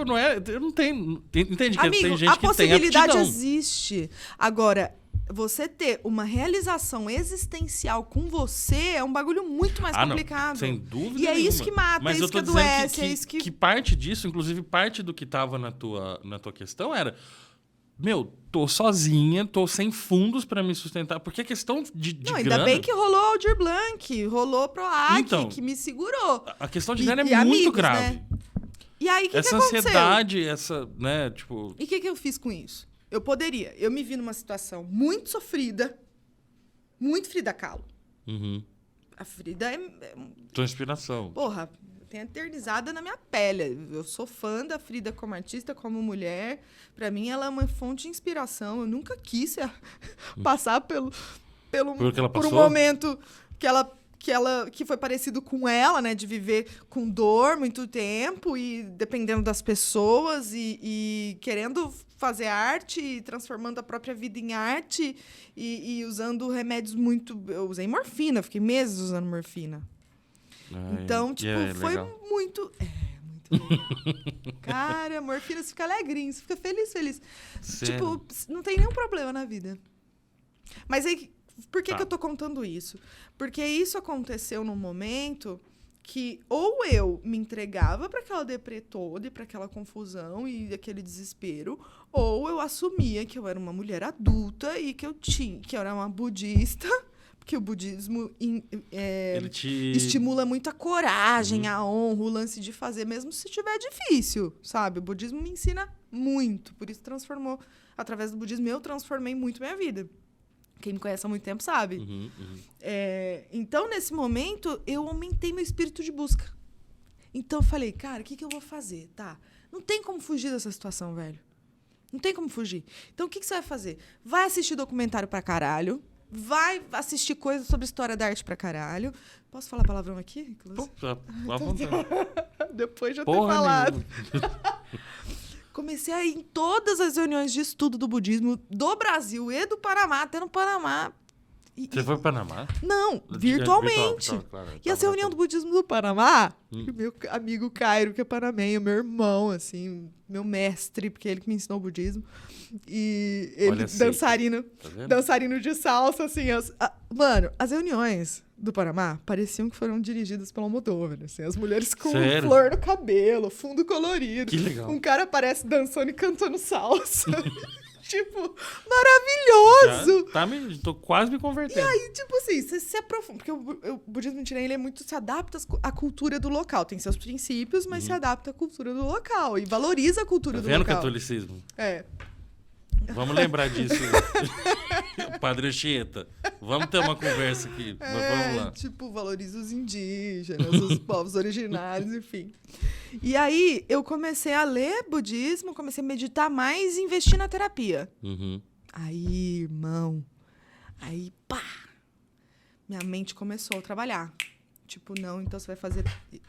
Não é... Eu não tenho... Entende que Amigo, tem gente a que tem possibilidade aptidão. existe. Agora, você ter uma realização existencial com você é um bagulho muito mais complicado. Não, sem dúvida E é nenhuma. isso que mata, Mas é eu isso que tô dizendo adoece, é isso que... que parte disso, inclusive parte do que tava na tua questão era... Meu, tô sozinha, tô sem fundos pra me sustentar. Porque a questão de Não, grana... ainda bem que rolou Aldir Blanc, rolou Proac, Então, que me segurou. A questão de E- grana é e muito amigos, grave. né? E aí, o que Essa aconteceu? ansiedade, essa, né, tipo... E o que eu fiz com isso? Eu me vi numa situação muito sofrida, muito Frida Kahlo. Uhum. A Frida Tua inspiração. porra, eu tenho eternizada na minha pele. Eu sou fã da Frida como artista, como mulher. Pra mim, ela é uma fonte de inspiração. Eu nunca quis passar Pelo que ela por um passou? momento que foi parecido com ela, né? De viver com dor muito tempo e dependendo das pessoas e querendo fazer arte e transformando a própria vida em arte e usando remédios muito... Eu usei morfina, fiquei meses usando morfina. Então, tipo, foi legal. muito... muito legal. Cara, morfina, você fica alegrinho, você fica feliz. Sério? Tipo, não tem nenhum problema na vida. Mas aí, por que Tá. que eu tô contando isso? Porque isso aconteceu num momento que ou eu me entregava para aquela deprê toda e para aquela confusão e aquele desespero, ou eu assumia que eu era uma mulher adulta e que eu era uma budista, porque o budismo Ele te... estimula muito a coragem, a honra, o lance de fazer, mesmo se estiver difícil, sabe? O budismo me ensina muito, por isso transformou, através do budismo, eu transformei muito minha vida. Quem me conhece há muito tempo sabe. Uhum. Então, nesse momento, eu aumentei meu espírito de busca. Então, eu falei, cara, o que eu vou fazer? Tá, não tem como fugir dessa situação, velho. Não tem como fugir. Então, o que você vai fazer? Vai assistir documentário pra caralho. Vai assistir coisas sobre história da arte pra caralho. Posso falar palavrão aqui? Pô, à vontade. Depois de eu ter Porra falado. nenhuma. Comecei a ir em todas as reuniões de estudo do budismo do Brasil e do Panamá, até no Panamá. Você foi para Panamá? Não, virtualmente. Virtual, claro. E essa reunião do budismo do Panamá, meu amigo Cairo, que é panamenho, meu irmão, assim, meu mestre, porque ele que me ensinou o budismo. E ele, Olha, sei. dançarino, Tá vendo? dançarino de salsa, assim. Mano, as reuniões do Panamá pareciam que foram dirigidas pelo Almodóvar, assim. As mulheres com Sério? flor no cabelo, fundo colorido. Que legal. Um cara aparece dançando e cantando salsa. Tipo, maravilhoso! Tô quase me convertendo. E aí, tipo assim, você se aprofunda. Porque o budismo chinês, ele é muito... Se adapta à cultura do local. Tem seus princípios, mas se adapta à cultura do local. E valoriza a cultura Tá do vendo o local. catolicismo? É. Vamos lembrar disso. Padre Anchieta. Vamos ter uma conversa aqui. Mas vamos lá. Tipo, valoriza os indígenas, os povos originários, enfim. E aí, eu comecei a ler budismo, comecei a meditar mais e investir na terapia. Uhum. Aí, irmão, aí, pá! Minha mente começou a trabalhar. Tipo, não, então você vai fazer...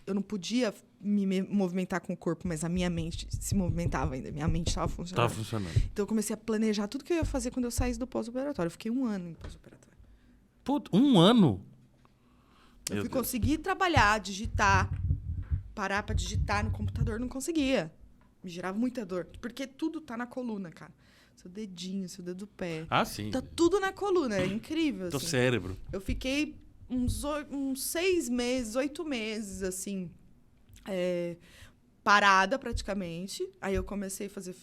Eu não podia me movimentar com o corpo, mas a minha mente se movimentava ainda. Minha mente estava funcionando. Tava funcionando. Então, eu comecei a planejar tudo que eu ia fazer quando eu saísse do pós-operatório. Eu fiquei 1 ano em pós-operatório. Puta, 1 ano? Eu Meu fui Deus. conseguir trabalhar, digitar. Parar pra digitar no computador, não conseguia. Me gerava muita dor. Porque tudo tá na coluna, cara. Seu dedinho, seu dedo do pé. Ah, sim. Tá tudo na coluna. É incrível, Teu assim. cérebro. Eu fiquei uns 6 meses, 8 meses, assim, parada praticamente. Aí eu comecei a fazer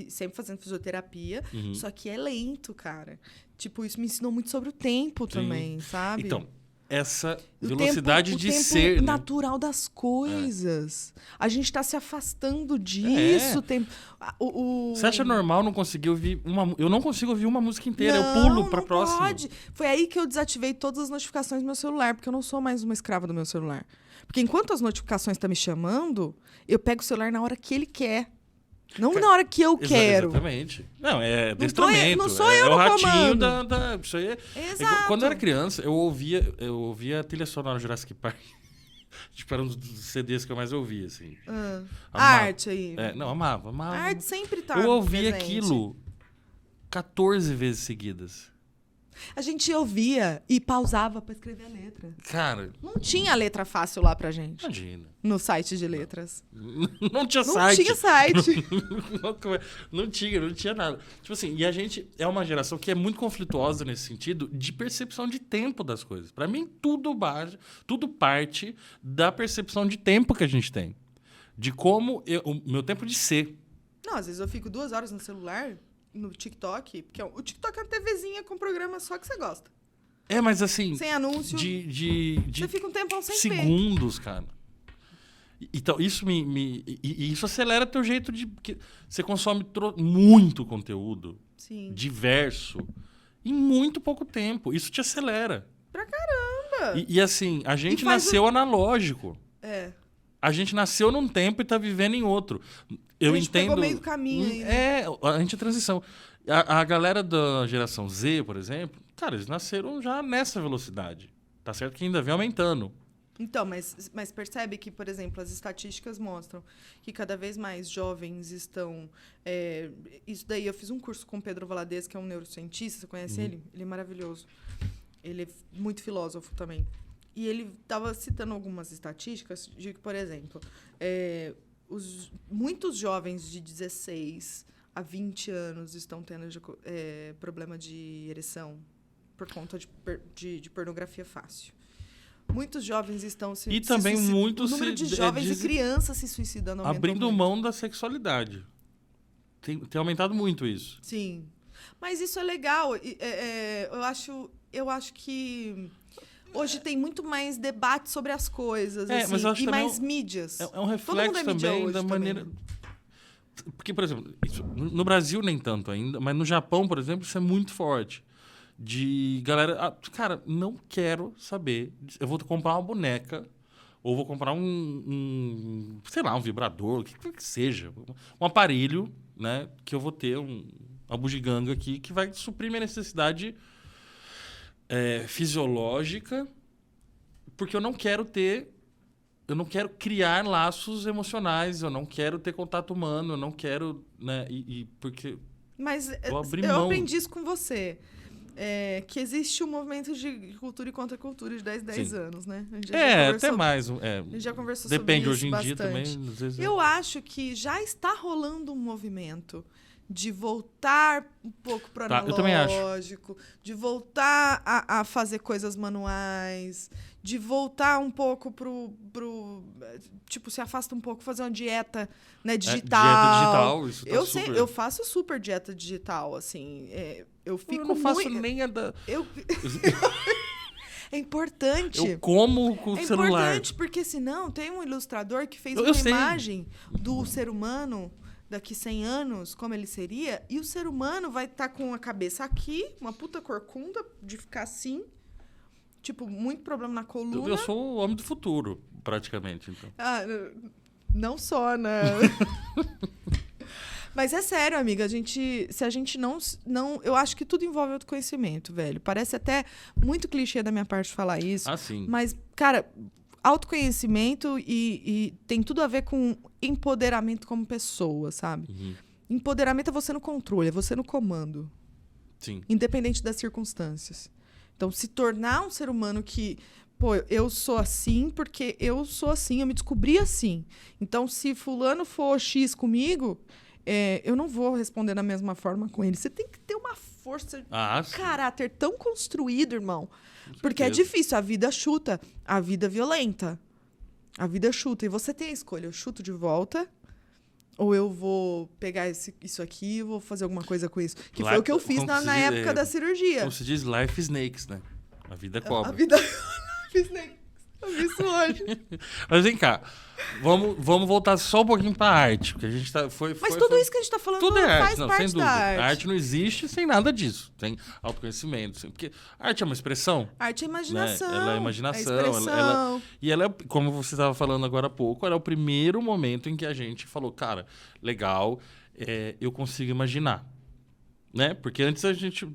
sempre fazendo fisioterapia. Uhum. Só que é lento, cara. Tipo, isso me ensinou muito sobre o tempo também, sabe? Então, essa O velocidade tempo, de o tempo ser, né? natural das coisas. A gente tá se afastando disso. Você acha normal não conseguir ouvir Eu não consigo ouvir uma música inteira, eu pulo pra não próxima. Pode. Foi aí que eu desativei todas as notificações do meu celular, porque eu não sou mais uma escrava do meu celular. Porque enquanto as notificações estão me chamando, eu pego o celular na hora que ele quer. Não na hora que eu quero. Exatamente. Não, é adestramento. Não sou eu é no o ratinho comando. Isso aí Exato. Quando eu era criança, eu ouvia a trilha sonora do Jurassic Park. Tipo, era um dos CDs que eu mais ouvia, assim. A arte aí. Não, amava. A arte sempre tá Eu ouvia presente. aquilo 14 vezes seguidas. A gente ouvia e pausava pra escrever a letra. Cara... Não tinha letra fácil lá pra gente. Imagina. No site de letras. Não tinha Não site. tinha site. Não tinha nada. Tipo assim, e a gente é uma geração que é muito conflituosa nesse sentido de percepção de tempo das coisas. Pra mim, tudo parte da percepção de tempo que a gente tem. De como o meu tempo de ser. Não, às vezes eu fico 2 horas no celular, no TikTok, porque o TikTok é uma TVzinha com programa só que você gosta. Mas assim... Sem anúncio. Você fica um tempão sem segundos, cara. Então, isso isso acelera teu jeito de... Porque você consome muito conteúdo. Sim. Diverso. Em muito pouco tempo. Isso te acelera. Pra caramba! E assim, a gente nasceu analógico. A gente nasceu num tempo e tá vivendo em outro. Eu a gente entendo. Pegou meio do caminho aí. A gente é transição. A galera da geração Z, por exemplo, cara, eles nasceram já nessa velocidade. Tá certo que ainda vem aumentando. Então, mas percebe que, por exemplo, as estatísticas mostram que cada vez mais jovens estão... isso daí, eu fiz um curso com o Pedro Valadez, que é um neurocientista, você conhece ele? Ele é maravilhoso. Ele é muito filósofo também. E ele estava citando algumas estatísticas de que, por exemplo, muitos jovens de 16 a 20 anos estão tendo problema de ereção por conta de pornografia fácil. Muitos jovens estão E também muitos... O número de jovens e crianças se suicidando aumentou abrindo muito. mão da sexualidade. Tem aumentado muito isso. Sim. Mas isso é legal. Eu acho que... Hoje tem muito mais debate sobre as coisas, assim, mas eu acho e também mais mídias. É um reflexo também da maneira... Porque, por exemplo, no Brasil nem tanto ainda, mas no Japão, por exemplo, isso é muito forte. De galera... cara, não quero saber. Eu vou comprar uma boneca, ou vou comprar sei lá, um vibrador, o que seja. Um aparelho, né, que eu vou ter uma bugiganga aqui que vai suprir minha necessidade... fisiológica, porque eu não quero criar laços emocionais, eu não quero ter contato humano, eu não quero, né, porque mas eu aprendi isso com você, que existe um movimento de cultura e contracultura de 10 anos, né? A gente já até mais. A gente já conversou depende, sobre isso hoje em dia bastante. também. Às vezes eu acho que já está rolando um movimento de voltar um pouco para o analógico, de voltar a fazer coisas manuais, de voltar um pouco pro tipo, se afasta um pouco, fazer uma dieta, né, digital. Dieta digital, isso tá super... Eu faço super dieta digital, assim, eu fico eu não faço nem a da... É importante. Eu como com o celular. É importante, porque senão tem um ilustrador que fez uma imagem do ser humano daqui 100 anos, como ele seria, e o ser humano vai estar com a cabeça aqui, uma puta corcunda, de ficar assim, tipo, muito problema na coluna. Eu sou o homem do futuro, praticamente, então. Não só, né? Mas é sério, amiga, se a gente não... Eu acho que tudo envolve autoconhecimento, velho. Parece até muito clichê da minha parte falar isso. Sim. Mas, cara... Autoconhecimento e tem tudo a ver com empoderamento como pessoa, sabe? Uhum. Empoderamento é você no controle, é você no comando. Sim. Independente das circunstâncias. Então, se tornar um ser humano que... Pô, eu sou assim porque eu sou assim, eu me descobri assim. Então, se fulano for X comigo, eu não vou responder da mesma forma com ele. Você tem que ter uma força de caráter tão construído, irmão. Porque é difícil, a vida chuta, a vida violenta. A vida chuta. E você tem a escolha, eu chuto de volta ou eu vou pegar isso aqui e vou fazer alguma coisa com isso. Que foi o que eu fiz na época da cirurgia. Como se diz, life snakes, né? A vida cobra. A vida snakes. Eu vi isso hoje. Mas vem cá, vamos voltar só um pouquinho pra arte, porque a gente tá... Mas tudo isso que a gente tá falando tudo é arte, faz não, parte sem dúvida. da arte. A arte não existe sem nada disso. Sem autoconhecimento. Porque a arte é uma expressão. Arte é imaginação. Né? Ela é imaginação. É expressão. E ela é, como você estava falando agora há pouco, ela é o primeiro momento em que a gente falou, cara, legal, eu consigo imaginar. Né? Porque antes a gente...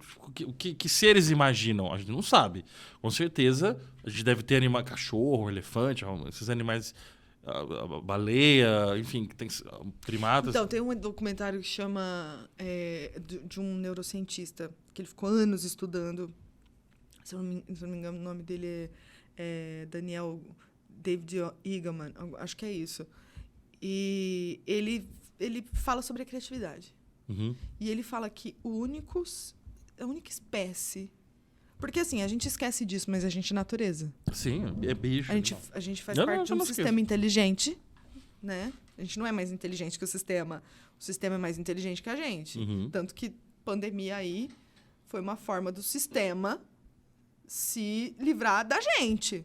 Que seres imaginam? A gente não sabe. Com certeza, a gente deve ter cachorro, elefante, esses animais... A baleia, enfim, tem primatas. Então, tem um documentário que chama... de um neurocientista, que ele ficou anos estudando. Se eu não me engano, o nome dele é Daniel David Eagleman. Acho que é isso. E ele fala sobre a criatividade. Uhum. E ele fala que a única espécie... Porque, assim, a gente esquece disso, mas a gente é natureza. Sim, é bicho. A gente faz parte de um sistema inteligente, né? A gente não é mais inteligente que o sistema. O sistema é mais inteligente que a gente. Uhum. Tanto que pandemia aí foi uma forma do sistema se livrar da gente.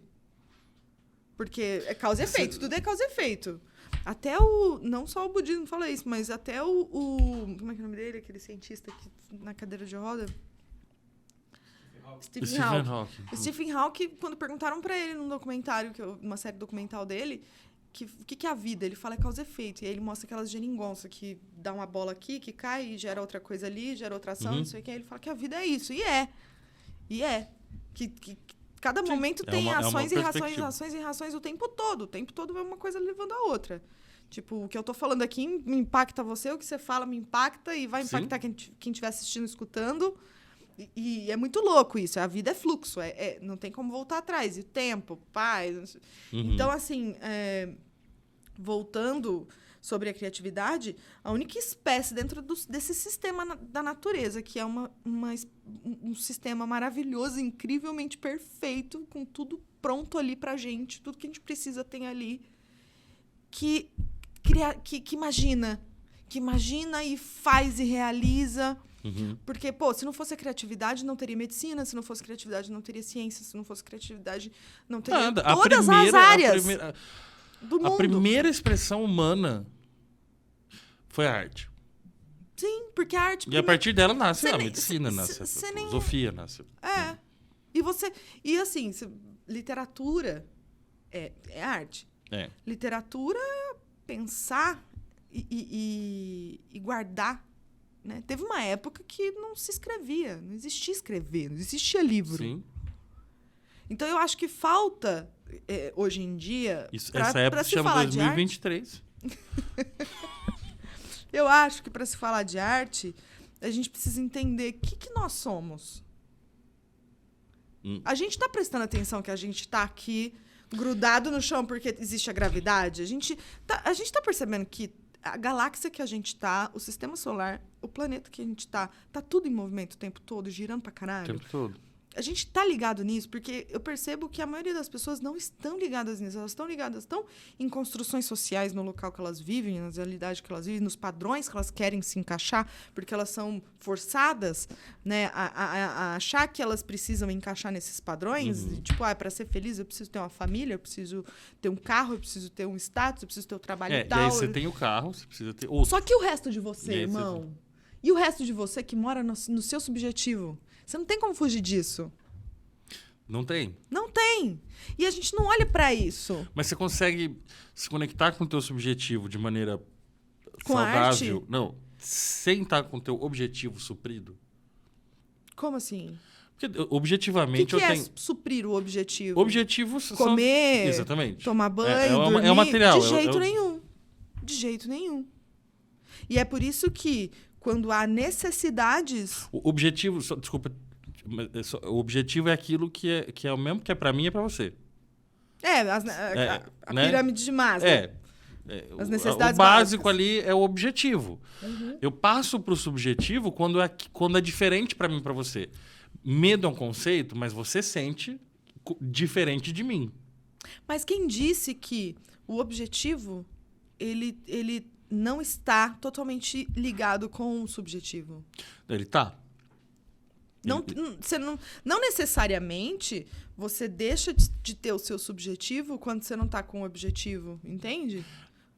Porque é causa e efeito. Tudo é causa e efeito. Até não só o budismo fala isso, mas até como é que é o nome dele? Aquele cientista na cadeira de roda. Stephen Hawking. O Stephen Hawking, quando perguntaram pra ele num documentário, uma série documental dele, o que é a vida? Ele fala causa e efeito. E aí ele mostra aquelas geringonças que dá uma bola aqui, que cai e gera outra coisa ali, gera outra ação, não sei o que. Aí ele fala que a vida é isso. E é. Que cada momento tem ações e reações o tempo todo. O tempo todo é uma coisa levando a outra. Tipo, o que eu tô falando aqui me impacta você, o que você fala me impacta e vai impactar quem estiver assistindo, escutando. E é muito louco isso. A vida é fluxo. Não tem como voltar atrás. E o tempo, paz... Uhum. Então, assim, voltando sobre a criatividade, a única espécie dentro desse sistema da natureza, que é um sistema maravilhoso, incrivelmente perfeito, com tudo pronto ali pra gente, tudo que a gente precisa tem ali, que imagina e faz e realiza... Uhum. Porque, se não fosse a criatividade, não teria medicina. Se não fosse criatividade, não teria ciência. Se não fosse criatividade, não teria todas as áreas do mundo. A primeira expressão humana foi a arte. Sim, porque a arte... E a partir dela nasce a medicina, nasce a filosofia, nasce... E assim, literatura é arte. É. Literatura é pensar e guardar. Né? Teve uma época que não se escrevia, não existia escrever, não existia livro. Sim. Então, eu acho que falta, hoje em dia... Essa época se chama 2023. Eu acho que, para se falar de arte, a gente precisa entender o que nós somos. A gente está prestando atenção que a gente está aqui grudado no chão porque existe a gravidade? A gente tá percebendo que a galáxia que a gente tá, o sistema solar, o planeta que a gente tá tudo em movimento o tempo todo, girando pra caralho. O tempo todo. A gente tá ligado nisso, porque eu percebo que a maioria das pessoas não estão ligadas nisso. Elas estão em construções sociais no local que elas vivem, na realidade que elas vivem, nos padrões que elas querem se encaixar, porque elas são forçadas, né, a achar que elas precisam encaixar nesses padrões. Uhum. Tipo, para ser feliz eu preciso ter uma família, eu preciso ter um carro, eu preciso ter um status, eu preciso ter um trabalho e tal. E aí você tem o carro, você precisa ter outro. Só que o resto de você, irmão... E o resto de você que mora no seu subjetivo? Você não tem como fugir disso. Não tem. Não tem. E a gente não olha pra isso. Mas você consegue se conectar com o teu subjetivo de maneira com saudável? Arte? Não. Sem estar com o teu objetivo suprido? Como assim? Porque objetivamente o que eu é tenho... suprir o objetivo? Objetivo comer, exatamente. Tomar banho, dormir. É o material. De jeito nenhum. De jeito nenhum. E é por isso que quando há necessidades... O objetivo... Desculpa. O objetivo é aquilo que é o mesmo que é pra mim e pra você. A pirâmide de Maslow. As necessidades o básico básicas. Ali é o objetivo. Uhum. Eu passo pro subjetivo quando é diferente pra mim e pra você. Medo é um conceito, mas você sente diferente de mim. Mas quem disse que o objetivo ele não está totalmente ligado com o subjetivo. Ele tá. Não necessariamente você deixa de ter o seu subjetivo quando você não está com o objetivo, entende?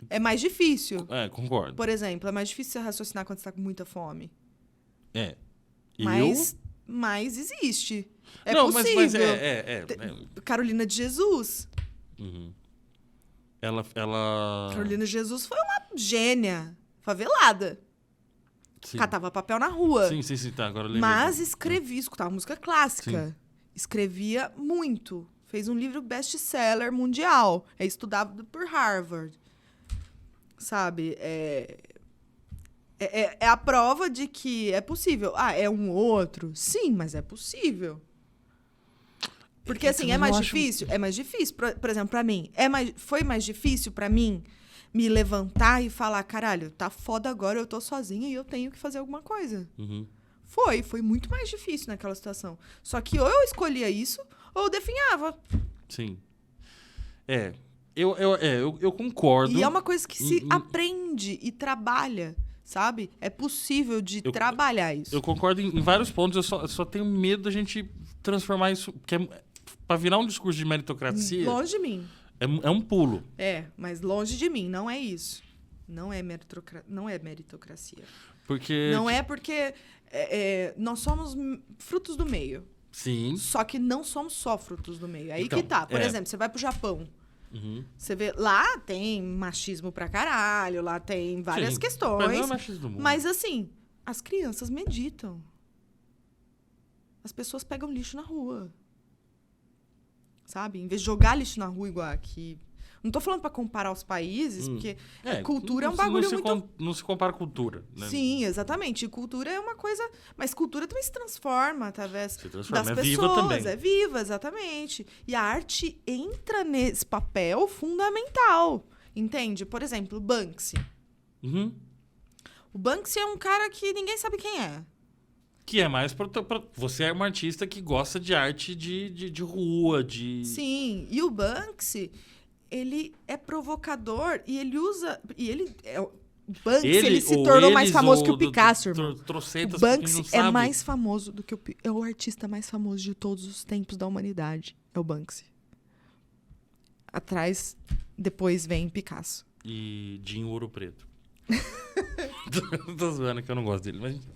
É mais difícil. Concordo. Por exemplo, é mais difícil você raciocinar quando você está com muita fome. Mas existe. É possível. Mas Carolina de Jesus. Uhum. Ela... Carolina de Jesus foi uma gênia. Favelada. Sim. Catava papel na rua. Sim, tá. Agora eu lembrei. Mas escrevia, escutava música clássica. Sim. Escrevia muito. Fez um livro best-seller mundial. É estudado por Harvard. Sabe? É a prova de que é possível. É um outro? Sim, mas é possível. Porque, assim, é mais difícil? É mais difícil. Por exemplo, pra mim. Foi mais difícil pra mim me levantar e falar, caralho, tá foda agora, eu tô sozinha e eu tenho que fazer alguma coisa. Uhum. Foi muito mais difícil naquela situação. Só que ou eu escolhia isso, ou eu definhava. Sim. Eu concordo. E é uma coisa que se aprende e trabalha, sabe? É possível de trabalhar isso. Eu concordo em vários pontos, eu só tenho medo da gente transformar isso... Porque pra virar um discurso de meritocracia... Longe de mim. É um pulo. Mas longe de mim, não é isso. Não é meritocracia. Porque... Não é porque nós somos frutos do meio. Sim. Só que não somos só frutos do meio. Aí que tá. Por exemplo, você vai pro Japão. Uhum. Você vê, lá tem machismo pra caralho, lá tem várias questões. Mas não é machismo do mundo. Mas assim, as crianças meditam. As pessoas pegam lixo na rua. Sabe? Em vez de jogar lixo na rua igual aqui. Não tô falando pra comparar os países, porque cultura é um bagulho muito... Não se compara cultura, né? Sim, exatamente. E cultura é uma coisa... Mas cultura também se transforma através das pessoas. É viva também. É viva, exatamente. E a arte entra nesse papel fundamental. Entende? Por exemplo, o Banksy. Uhum. O Banksy é um cara que ninguém sabe quem é. Que é mais você é uma artista que gosta de arte de rua, de... Sim, e o Banksy, ele é provocador e ele usa... O Banksy, ele se tornou mais famoso que o Picasso, irmão. O Banksy é mais famoso do que é o artista mais famoso de todos os tempos da humanidade. É o Banksy. Atrás, depois vem Picasso. E Dinho Ouro Preto. Tô zoando que eu não gosto dele, mas enfim.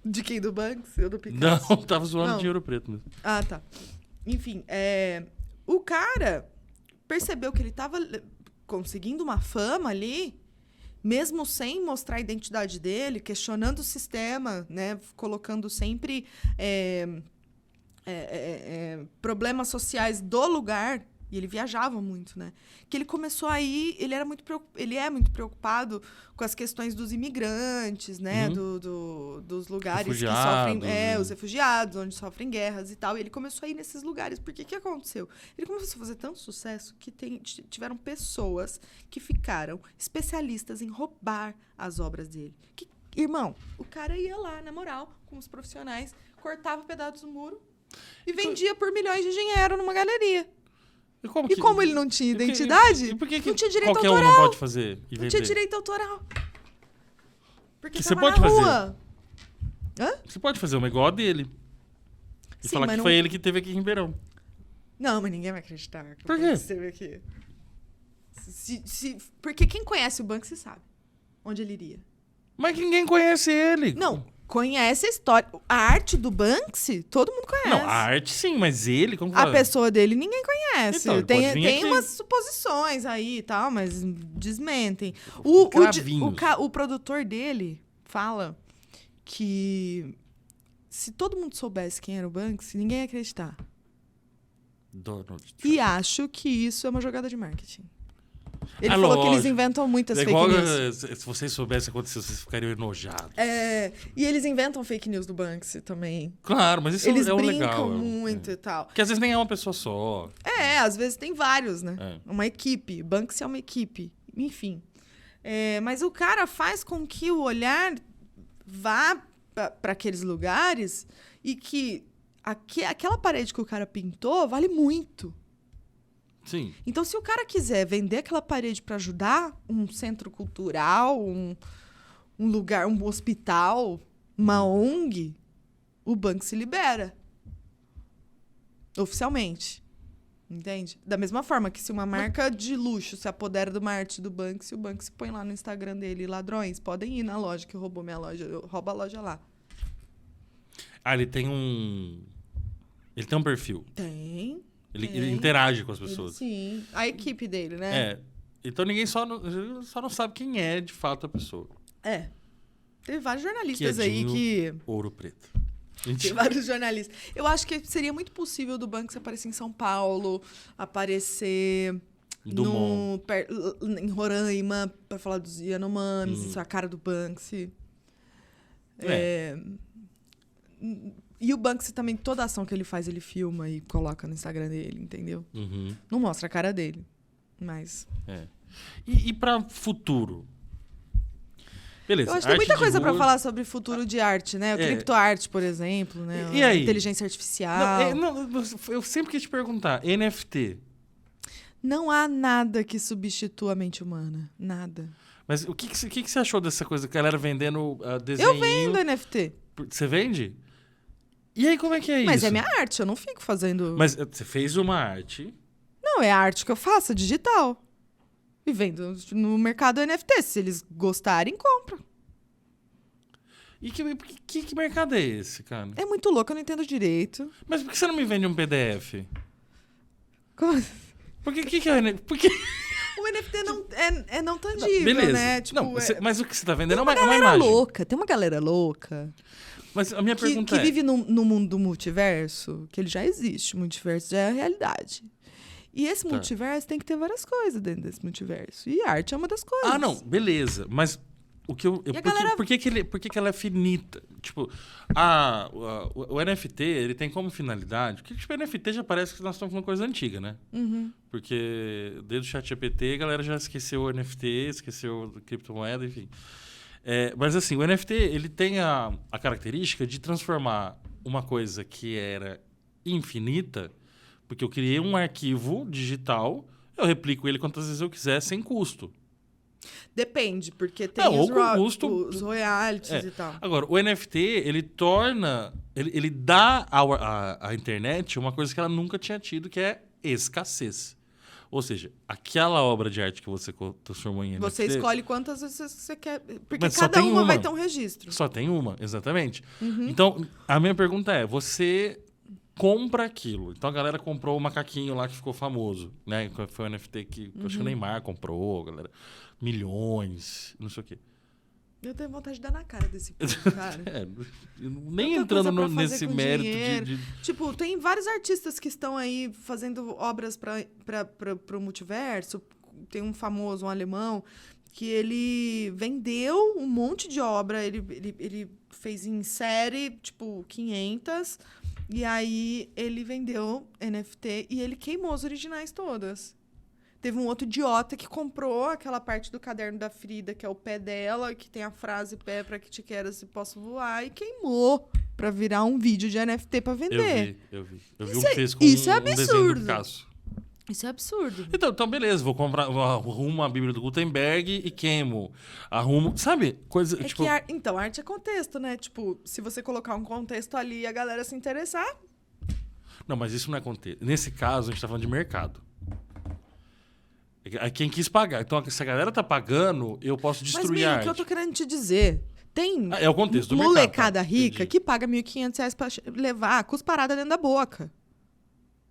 De quem? Do Banksy ou do Picasso? Não, tava zoando de Ouro Preto mesmo. Ah, tá. Enfim, o cara percebeu que ele tava conseguindo uma fama ali, mesmo sem mostrar a identidade dele, questionando o sistema, né? Colocando sempre problemas sociais do lugar. E ele viajava muito, né? Que ele começou aí... Ele é muito preocupado com as questões dos imigrantes, né? Uhum. Dos lugares refugiados, que sofrem... Os refugiados, onde sofrem guerras e tal. E ele começou a ir nesses lugares. Porque o que aconteceu? Ele começou a fazer tanto sucesso que tiveram pessoas que ficaram especialistas em roubar as obras dele. Irmão, o cara ia lá, na moral, com os profissionais, cortava pedaços do muro e vendia por milhões de dinheiro numa galeria. E como ele não tinha identidade, por que não tinha direito qualquer autoral. Um não pode fazer e não tinha direito autoral. Porque você tava pode na fazer. rua. Hã? Você pode fazer uma igual a dele. E falar que foi ele que teve aqui em Ribeirão. Não, mas ninguém vai acreditar. Por quê? Você vê aqui. Porque quem conhece o Banksy sabe onde ele iria. Mas ninguém conhece ele. Não, conhece a história. A arte do Banksy, todo mundo conhece. Não, a arte sim, mas ele... Como a pessoa dele ninguém conhece. Então, tem umas suposições aí e tal, mas desmentem. O produtor dele fala que se todo mundo soubesse quem era o Banksy, ninguém ia acreditar. E acho que isso é uma jogada de marketing. Ele falou que eles inventam muitas fake news. Se vocês soubessem acontecer, vocês ficariam enojados. E eles inventam fake news do Banksy também. Claro, mas isso eles é o legal. Eles brincam muito e tal. Porque às vezes nem é uma pessoa só. Às vezes tem vários, né? Uma equipe. Banksy é uma equipe. Enfim. Mas o cara faz com que o olhar vá para aqueles lugares e que aquela parede que o cara pintou vale muito. Sim. Então, se o cara quiser vender aquela parede para ajudar um centro cultural, um lugar, um hospital, uma ONG, o Banksy libera. Oficialmente. Entende? Da mesma forma que se uma marca de luxo se apodera de uma arte do Banksy, o Banksy põe lá no Instagram dele, ladrões, podem ir na loja que roubou minha loja, rouba a loja lá. Ah, ele tem um perfil. Tem. Ele interage com as pessoas. Sim. A equipe dele, né? É. Então ninguém só não sabe quem é de fato a pessoa. É. Teve vários jornalistas aí Quiedinho, que... Ouro Preto. Tem vários jornalistas. Eu acho que seria muito possível do Banksy aparecer em São Paulo, aparecer em Roraima, pra falar dos Yanomamis, isso é a cara do Banksy. E o Banksy também, toda ação que ele faz, ele filma e coloca no Instagram dele, entendeu? Uhum. Não mostra a cara dele, mas... E pra futuro? Beleza. Eu acho que tem muita coisa pra falar sobre futuro de arte, né? O criptoarte, por exemplo, né? E aí? Inteligência artificial. Eu sempre quis te perguntar, NFT. Não há nada que substitua a mente humana. Nada. Mas o que você achou dessa coisa? A galera vendendo desenho? Eu vendo NFT. Você vende? E aí, como é que é isso? Mas é minha arte, eu não fico fazendo... Mas você fez uma arte... Não, é a arte que eu faço, é digital. E vendo no mercado NFT. Se eles gostarem, compram. E que mercado é esse, cara? É muito louco, eu não entendo direito. Mas por que você não me vende um PDF? Como... Por que é NFT? Porque... O NFT é não tangível, beleza. né? Tipo, não, mas o que você tá vendendo é uma uma galera imagem. louca. Tem uma galera louca Mas a minha pergunta que vive no mundo do multiverso, que ele já existe. O multiverso já é a realidade. E esse multiverso tem que ter várias coisas dentro desse multiverso. E a arte é uma das coisas. Ah, não, beleza. Mas o que por que ela é finita? Tipo, o NFT, ele tem como finalidade... Porque, tipo, NFT já parece que nós estamos falando coisa antiga, né? Uhum. Porque desde o ChatGPT, a galera já esqueceu o NFT, esqueceu a criptomoeda, enfim. Mas, assim, o NFT, ele tem a característica de transformar uma coisa que era infinita... Porque eu criei um arquivo digital, eu replico ele quantas vezes eu quiser, sem custo. Depende, porque tem os royalties e tal. Agora, o NFT, ele torna... Ele dá à internet uma coisa que ela nunca tinha tido, que é escassez. Ou seja, aquela obra de arte que você transformou em NFT... Você escolhe quantas vezes você quer... Porque mas cada uma vai ter um registro. Só tem uma, exatamente. Uhum. Então, a minha pergunta é, você... compra aquilo. Então a galera comprou o macaquinho lá que ficou famoso, né? Foi o NFT que acho que o Neymar comprou, galera. Milhões, não sei o quê. Eu tenho vontade de dar na cara desse povo, cara. Nem entrando nesse mérito de... Tipo, tem vários artistas que estão aí fazendo obras para o multiverso. Tem um famoso, um alemão, que ele vendeu um monte de obra. Ele fez em série, tipo, 500... E aí, ele vendeu NFT e ele queimou as originais todas. Teve um outro idiota que comprou aquela parte do caderno da Frida, que é o pé dela, que tem a frase pé pra que te quero se posso voar, e queimou pra virar um vídeo de NFT pra vender. Eu vi um que fez com um desenho do Picasso. Isso é absurdo. Então beleza, arrumo a Bíblia do Gutenberg e queimo. Arrumo, sabe? Coisa, tipo... Então, arte é contexto, né? Tipo, se você colocar um contexto ali e a galera se interessar... Não, mas isso não é contexto. Nesse caso, a gente tá falando de mercado. É quem quis pagar. Então, se a galera tá pagando, eu posso destruir a arte. Mas, o que eu tô querendo te dizer... Tem é o contexto do molecada mercado, rica que paga R$1.500 pra levar cusparada dentro da boca.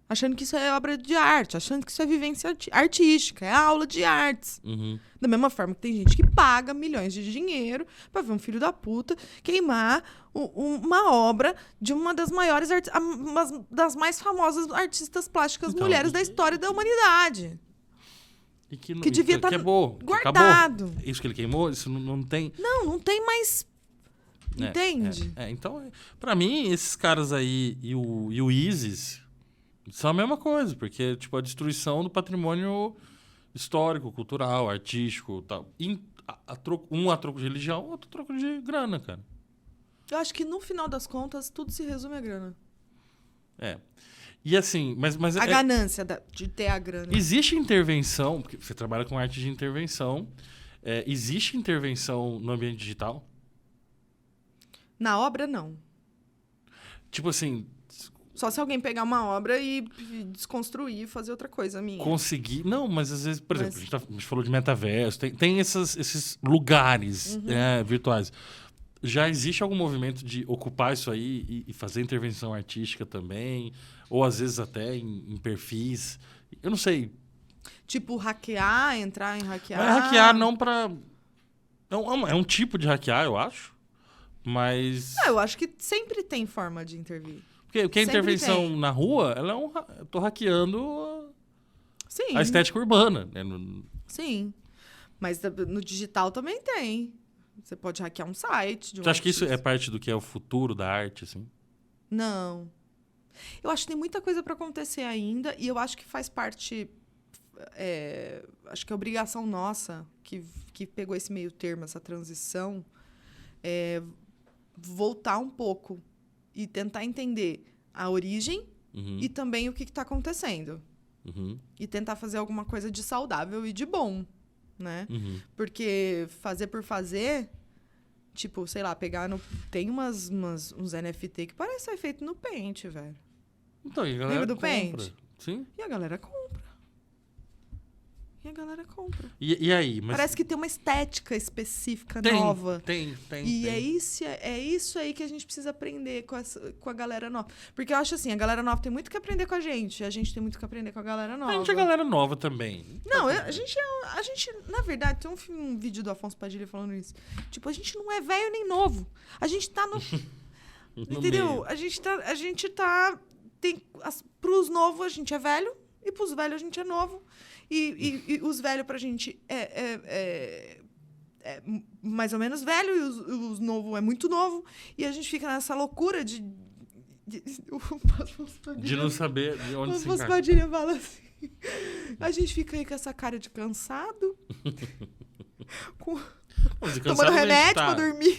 Achando que isso é obra de arte, achando que isso é vivência artística, é aula de artes. Uhum. Da mesma forma que tem gente que paga milhões de dinheiro pra ver um filho da puta queimar uma obra de uma das maiores uma das mais famosas artistas plásticas mulheres da história da humanidade. E que devia estar guardado. Acabou. Isso que ele queimou, isso não tem... Não tem mais... Entende? Então, pra mim, esses caras aí e o ISIS... são a mesma coisa, porque tipo a destruição do patrimônio histórico, cultural, artístico, tal. Um a troco de religião, outro a troco de grana, cara. Eu acho que no final das contas tudo se resume a grana. E assim, mas A ganância de ter a grana. existe intervenção, porque você trabalha com arte de intervenção, existe intervenção no ambiente digital? Na obra, não. Tipo assim, Só se alguém pegar uma obra e desconstruir e fazer outra coisa minha. conseguir... Não, mas às vezes, por exemplo, a gente falou de metaverso, tem esses lugares virtuais. Já existe algum movimento de ocupar isso aí e fazer intervenção artística também? Ou às vezes até em perfis? Eu não sei. Tipo, hackear, entrar em hackear. Mas hackear não pra... É um tipo de hackear, eu acho. Mas... Eu acho que sempre tem forma de intervir. Porque a sempre intervenção tem. na rua, ela eu tô hackeando Sim. a estética urbana. Né? Sim. Mas no digital também tem. Você pode hackear um site. De um Você acha que isso é artista. parte do que é o futuro da arte, assim? Não. Eu acho que tem muita coisa para acontecer ainda e eu acho que faz parte. Acho que é obrigação nossa que pegou esse meio termo, essa transição, voltar um pouco e tentar entender a origem e também o que está acontecendo. E tentar fazer alguma coisa de saudável e de bom, né? Porque fazer por fazer, tipo, sei lá, pegar no... Tem uns NFT que parece ser feito no Paint, velho. Então, e a galera Lembra do compra. Paint? Sim. E a galera compra. E aí? Mas Parece que tem uma estética específica tem, nova. Tem. E é isso aí que a gente precisa aprender com a galera nova. Porque eu acho assim, a galera nova tem muito que aprender com a gente tem muito que aprender com a galera nova. A gente é galera nova também. Não, a gente, na verdade, tem um vídeo do Afonso Padilha falando isso. Tipo, a gente não é velho nem novo. A gente tá no... entendeu? Meio. A gente tá... Pros novos a gente é velho e pros velhos a gente é novo. E os velhos pra gente é mais ou menos velho e os novos é muito novo. E a gente fica nessa loucura de não saber de onde se Afonso encaixa. Padilha fala assim. A gente fica aí com essa cara de cansado. Tomando remédio pra dormir.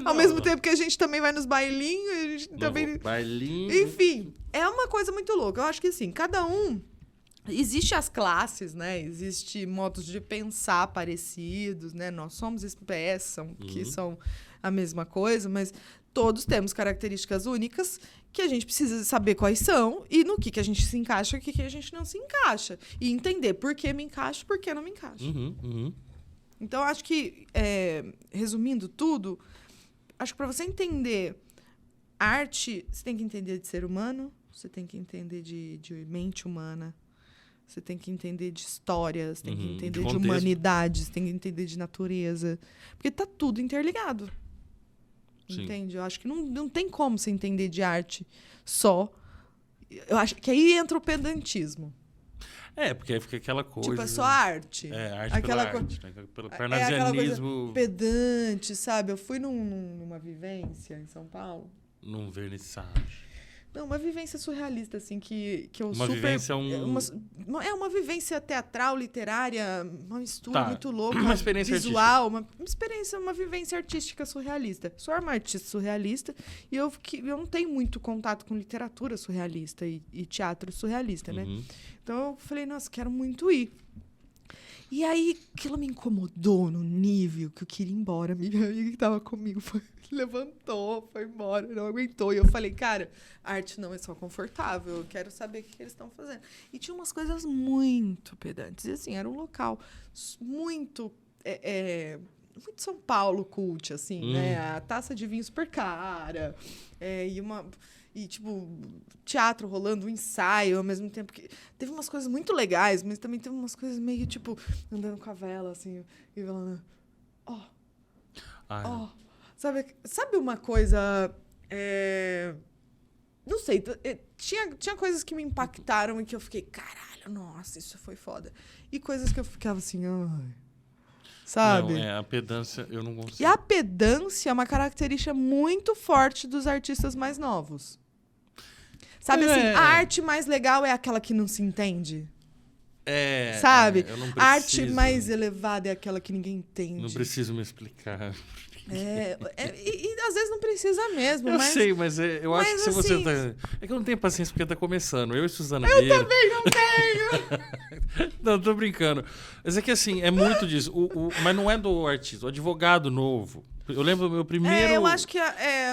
Ao mesmo tempo que a gente também vai nos bailinhos. A gente também... Bailinho. Enfim, é uma coisa muito louca. Eu acho que assim, cada um... Existem as classes, né? Existem modos de pensar parecidos, né? Nós somos espécies que são a mesma coisa, mas todos temos características únicas que a gente precisa saber quais são e no que a gente se encaixa e o que a gente não se encaixa. E entender por que me encaixo e por que não me encaixo. Então, acho que, resumindo tudo, acho que para você entender arte, você tem que entender de ser humano, você tem que entender de mente humana, você tem que entender de história, você tem que entender de humanidade, você tem que entender de natureza. Porque tá tudo interligado. Sim. Entende? Eu acho que não tem como você entender de arte só. Eu acho que aí entra o pedantismo. Porque aí fica aquela coisa... Tipo, é só arte. Arte pela arte. Né? Pelo parnasianismo... pedante, sabe? Eu fui numa vivência em São Paulo. Num vernissage. Não, uma vivência surrealista, assim, que eu uma vivência uma vivência teatral, literária, uma mistura muito louca. Uma experiência visual, uma vivência artística surrealista. Sou uma artista surrealista e eu não tenho muito contato com literatura surrealista e teatro surrealista, né? Então eu falei, nossa, quero muito ir. E aí, aquilo me incomodou no nível que eu queria ir embora. Minha amiga que estava comigo levantou, foi embora, não aguentou. E eu falei, cara, arte não é só confortável, eu quero saber o que eles estão fazendo. E tinha umas coisas muito pedantes. E assim, era um local muito... muito São Paulo cult, assim, né? A taça de vinho super cara. E, tipo, teatro rolando, um ensaio, ao mesmo tempo que... Teve umas coisas muito legais, mas também teve umas coisas meio, tipo, andando com a vela, assim, e falando... Sabe uma coisa... Não sei, tinha coisas que me impactaram e que eu fiquei, caralho, nossa, isso foi foda. E coisas que eu ficava assim, ai... Sabe? Não, a pedância eu não consigo. E a pedância é uma característica muito forte dos artistas mais novos. Sabe assim, a arte mais legal é aquela que não se entende. Sabe? Eu não preciso, a arte mais elevada é aquela que ninguém entende. Não preciso me explicar. E às vezes não precisa mesmo. Eu mas... sei, mas eu acho que se você assim... tá... É que eu não tenho paciência porque tá começando. Eu e Suzana Eu Vieira... também não tenho! Não, tô brincando. Mas é que assim, é muito disso. Mas não é do artista, o advogado novo. Eu lembro do meu primeiro... eu acho que...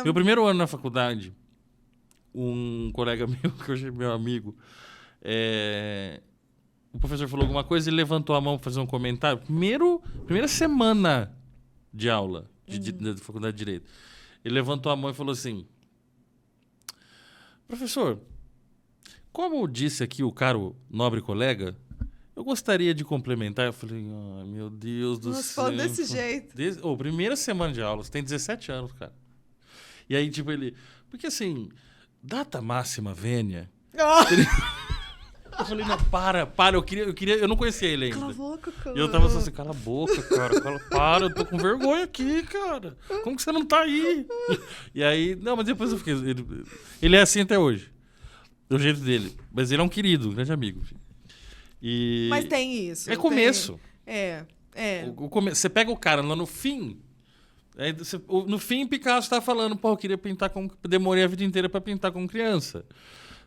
Meu primeiro ano na faculdade, um colega meu, que hoje é meu amigo, o professor falou alguma coisa e ele levantou a mão para fazer um comentário. Primeira semana de aula da faculdade de Direito. Ele levantou a mão e falou assim: professor, como disse aqui o caro nobre colega, eu gostaria de complementar. Eu falei, meu Deus do céu. Falando desse jeito. Primeira semana de aula, você tem 17 anos, cara. E aí, tipo, ele... Porque assim, data máxima vênia... Eu falei, não, para, eu não conhecia ele ainda. Cala a boca, cara. E eu tava assim, cala a boca, cara, para, eu tô com vergonha aqui, cara. Como que você não tá aí? E aí, não, mas depois eu fiquei... Ele é assim até hoje, do jeito dele. Mas ele é um querido, um grande amigo. Mas tem isso. É começo. Você pega o cara lá no fim... Aí no fim, Picasso tá falando, eu queria pintar como... Demorei a vida inteira pra pintar como criança.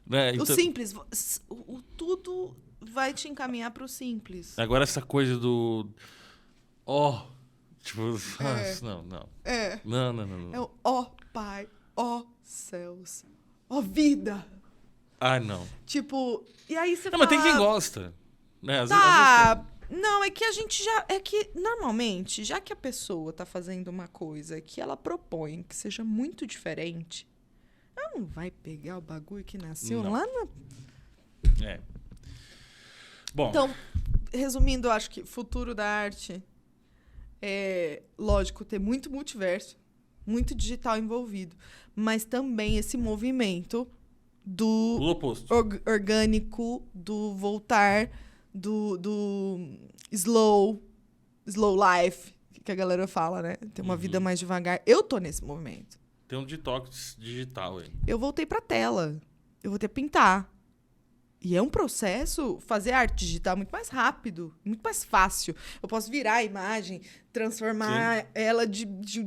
Né? Então, o simples. Tudo vai te encaminhar pro simples. Agora essa coisa do... Tipo... Não. Não. É o Pai, céus, vida. Não. Tipo, e aí você fala... mas tem quem gosta. Né? Às vezes não, é que a gente já... É que, normalmente, já que a pessoa tá fazendo uma coisa que ela propõe que seja muito diferente, ela não vai pegar o bagulho que nasceu lá na... Bom... Então, resumindo, eu acho que futuro da arte é, lógico, ter muito multiverso, muito digital envolvido, mas também esse movimento do oposto. Orgânico, do voltar, do slow life, que a galera fala, né? Ter uma vida mais devagar. Eu tô nesse movimento. Tem um detox digital aí. Eu voltei pra tela. Eu voltei a pintar. E é um processo, fazer arte digital muito mais rápido, muito mais fácil. Eu posso virar a imagem, transformar ela do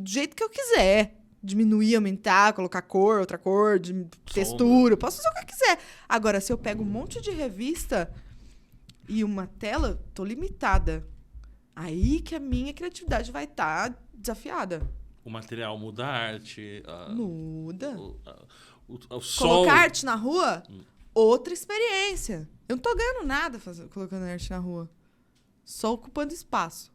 jeito que eu quiser. Diminuir, aumentar, colocar cor, outra cor, textura. Eu posso fazer o que eu quiser. Agora, se eu pego um monte de revista e uma tela, tô limitada. Aí que a minha criatividade vai estar desafiada. O material muda a arte. Muda. O sol... Colocar arte na rua, outra experiência. Eu não tô ganhando nada colocando arte na rua. Só ocupando espaço.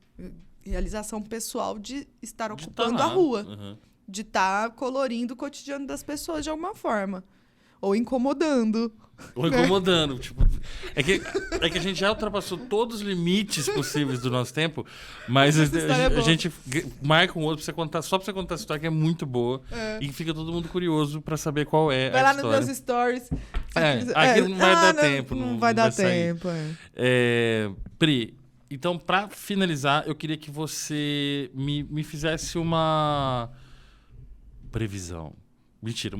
Realização pessoal de estar ocupando a rua. De estar colorindo o cotidiano das pessoas de alguma forma. Ou incomodando. Tipo, é que a gente já ultrapassou todos os limites possíveis do nosso tempo, mas a gente marca um outro só pra você contar essa história que é muito boa e fica todo mundo curioso pra saber qual é vai a lá história. nos meus stories. Aqui não vai dar tempo. Não vai dar tempo. Pri, então pra finalizar, eu queria que você me fizesse uma previsão. Mentira,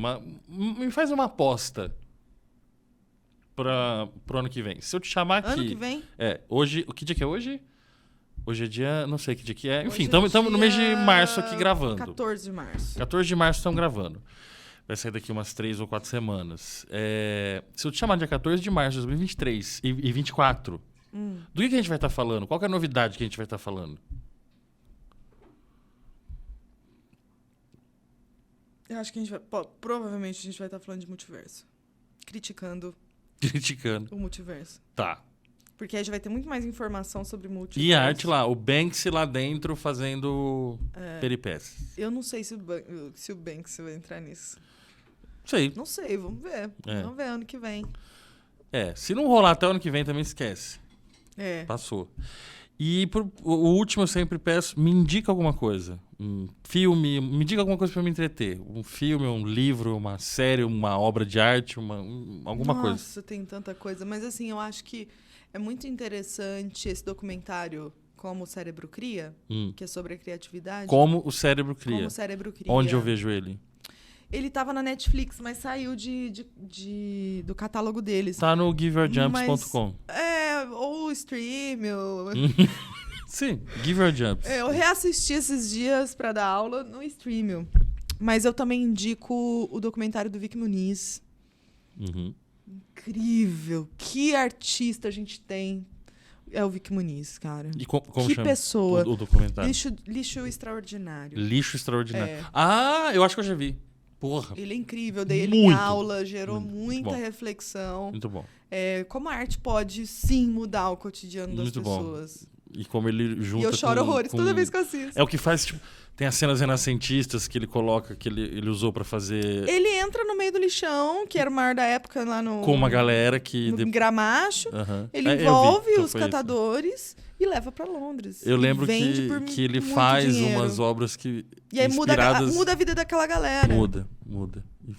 me faz uma aposta pro ano que vem. Se eu te chamar aqui... Ano que vem? Hoje... Que dia que é hoje? Hoje é dia... Não sei que dia que é. Enfim, estamos no mês de março aqui gravando. 14 de março. 14 de março estamos gravando. Vai sair daqui umas 3 ou 4 semanas. Se eu te chamar dia 14 de março de 2023 e 2024, do que a gente vai estar falando? Qual que é a novidade que a gente vai estar falando? Eu acho que a gente vai... Provavelmente a gente vai estar falando de multiverso. Criticando o multiverso. Tá. Porque aí já vai ter muito mais informação sobre multiverso. E a arte lá, o Banksy lá dentro fazendo peripécias. Eu não sei se o Banksy vai entrar nisso. Sei. Não sei, vamos ver. Vamos ver ano que vem. Se não rolar até ano que vem, também esquece. Passou. E o último eu sempre peço, me indica alguma coisa. Um filme, me diga alguma coisa para me entreter. Um filme, um livro, uma série, uma obra de arte, alguma coisa. Nossa, tem tanta coisa. Mas assim, eu acho que é muito interessante esse documentário Como o Cérebro Cria, que é sobre a criatividade. Como o Cérebro Cria. Como o Cérebro Cria. Onde eu vejo ele? Ele tava na Netflix, mas saiu do catálogo deles. Tá no giveyourjumps.com. Ou stream, ou... Sim, give your jumps. Eu reassisti esses dias pra dar aula no streaming. Mas eu também indico o documentário do Vic Muniz. Uhum. Incrível. Que artista a gente tem. É o Vic Muniz, cara. E como que chama pessoa. o documentário? Lixo extraordinário. Lixo Extraordinário. É. Ah, eu acho que eu já vi. Porra. Ele é incrível. Dei ele em Muito. aula, gerou Muito muita bom. reflexão. Muito bom. Como a arte pode, sim, mudar o cotidiano das Muito bom. pessoas. E como ele junta E eu choro com- horrores com- toda vez que eu assisto. É o que faz, tipo... Tem as cenas renascentistas que ele coloca, que ele usou pra fazer Ele entra no meio do lixão, que era o mar da época lá no... com uma galera que... no Gramacho. Aham. Ele É, eu vi. envolve Então os foi isso. catadores e leva pra Londres. Eu E lembro vende que, por que ele muito faz dinheiro. umas obras que... E aí inspiradas... muda a vida daquela galera. Muda.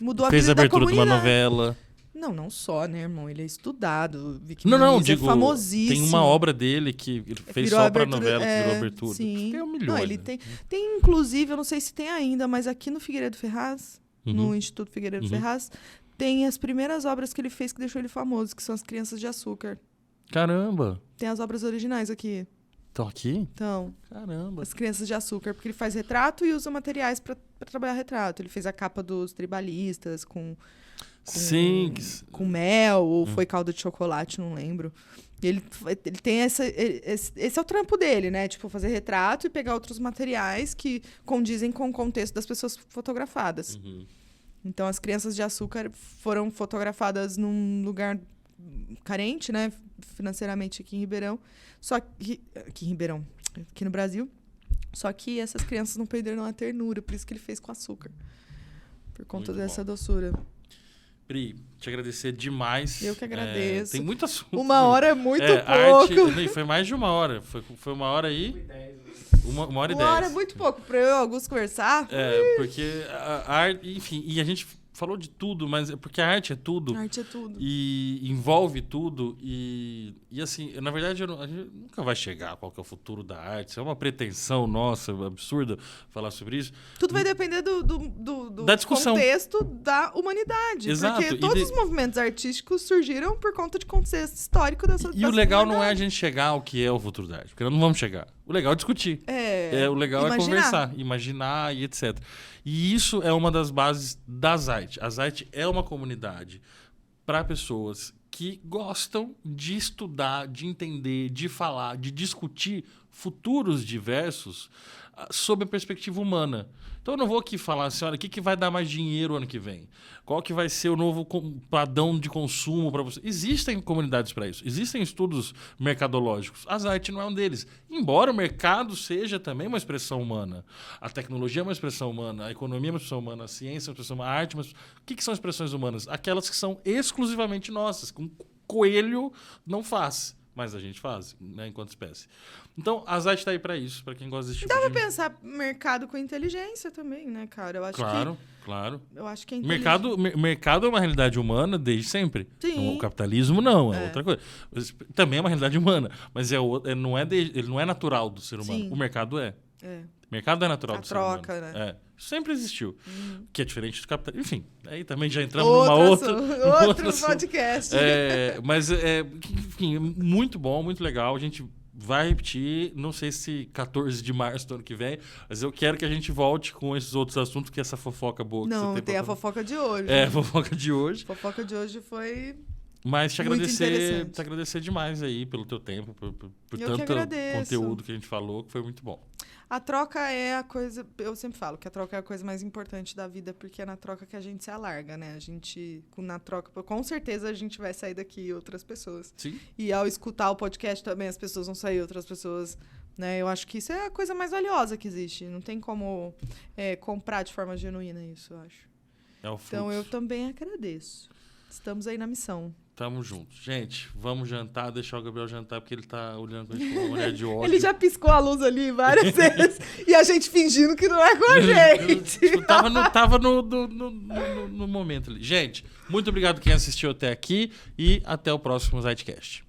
Mudou a Fez vida a da abertura de uma comunidade. novela. Não só, né, irmão? Ele é estudado. Vic Não, Muniz digo... é famosíssimo. Tem uma obra dele que ele fez Virou só abertura, pra novela, que virou abertura. Sim. Tem milhões. Não, ele né? tem, inclusive, eu não sei se tem ainda, mas aqui no Figueiredo Ferraz, no Uhum. Instituto Figueiredo Uhum. Ferraz, tem as primeiras obras que ele fez que deixou ele famoso, que são as Crianças de Açúcar. Caramba. Tem as obras originais aqui. Estão aqui? Então, Caramba. as Crianças de Açúcar, porque ele faz retrato e usa materiais pra trabalhar retrato. Ele fez a capa dos tribalistas Sim. com mel, ou foi calda de chocolate, não lembro. E ele tem esse é o trampo dele, né? Tipo, fazer retrato e pegar outros materiais que condizem com o contexto das pessoas fotografadas. Uhum. Então, as Crianças de Açúcar foram fotografadas num lugar carente, né? Financeiramente aqui em Ribeirão. Só que... Aqui em Ribeirão. Aqui no Brasil. Só que essas crianças não perderam a ternura. Por isso que ele fez com açúcar. Por conta Muito dessa bom. doçura. Pri, te agradecer demais. Eu que agradeço. Tem muito assunto. 1 hora é muito a pouco. Arte, foi mais de 1 hora. Foi 1 hora aí. 1 hora e 10. 1 hora é muito pouco pra eu e o Augusto conversar. Porque a arte, enfim, e a gente falou de tudo, mas é porque a arte é tudo. A arte é tudo. E envolve tudo. E assim, na verdade, a gente nunca vai chegar a qual que é o futuro da arte. Isso é uma pretensão nossa, absurda, falar sobre isso. Tudo vai depender do Da discussão. contexto da humanidade. Exato. Porque E todos os movimentos artísticos surgiram por conta de contexto histórico dessa E o legal não é a gente chegar ao que é o futuro da arte, porque nós não vamos chegar. O legal é discutir. O legal é conversar, imaginar e etc. E isso é uma das bases das artes. As artes é uma comunidade para pessoas que gostam de estudar, de entender, de falar, de discutir futuros diversos sob a perspectiva humana. Então eu não vou aqui falar assim, olha, o que vai dar mais dinheiro ano que vem? Qual que vai ser o novo padrão de consumo para você? Existem comunidades para isso. Existem estudos mercadológicos. As artes não é um deles. Embora o mercado seja também uma expressão humana. A tecnologia é uma expressão humana. A economia é uma expressão humana. A ciência é uma expressão humana. A arte é uma expressão... O que são expressões humanas? Aquelas que são exclusivamente nossas. Que um coelho não faz. Mas a gente faz, né, enquanto espécie. Então, as artes tá aí para isso, para quem gosta desse tipo Dá pra de... pensar mercado com inteligência também, né, cara? Eu acho Claro. Eu acho que é Mercado é uma realidade humana desde sempre. Sim. Então, o capitalismo não, é outra coisa. Também é uma realidade humana, mas ele não é natural do ser humano. Sim. O mercado é. É. O mercado é natural A do ser humano. troca, né? É. Sempre existiu. Que é diferente do capitalismo. Enfim, aí também já entramos numa outra... Outro podcast. Mas, enfim, muito bom, muito legal. A gente vai repetir, não sei se 14 de março do ano que vem, mas eu quero que a gente volte com esses outros assuntos, que essa fofoca boa que Não, você tem a fofoca de hoje. a fofoca de hoje. A fofoca de hoje foi... Mas te Muito interessante. agradecer demais aí pelo teu tempo, por Eu que tanto agradeço. conteúdo que a gente falou, que foi muito bom. A troca é a coisa... Eu sempre falo que a troca é a coisa mais importante da vida, porque é na troca que a gente se alarga, né? Na troca, com certeza a gente vai sair daqui outras pessoas. Sim. E ao escutar o podcast também, as pessoas vão sair outras pessoas, né? Eu acho que isso é a coisa mais valiosa que existe. Não tem como comprar de forma genuína isso, eu acho. É o fluxo. Então eu também agradeço. Estamos aí na missão. Tamo junto. Gente, vamos jantar, deixar o Gabriel jantar, porque ele tá olhando com a gente com uma olhar de ódio. Ele já piscou a luz ali várias vezes e a gente fingindo que não é com a gente. Tipo, tava no momento ali. Gente, muito obrigado quem assistiu até aqui e até o próximo Zitecast.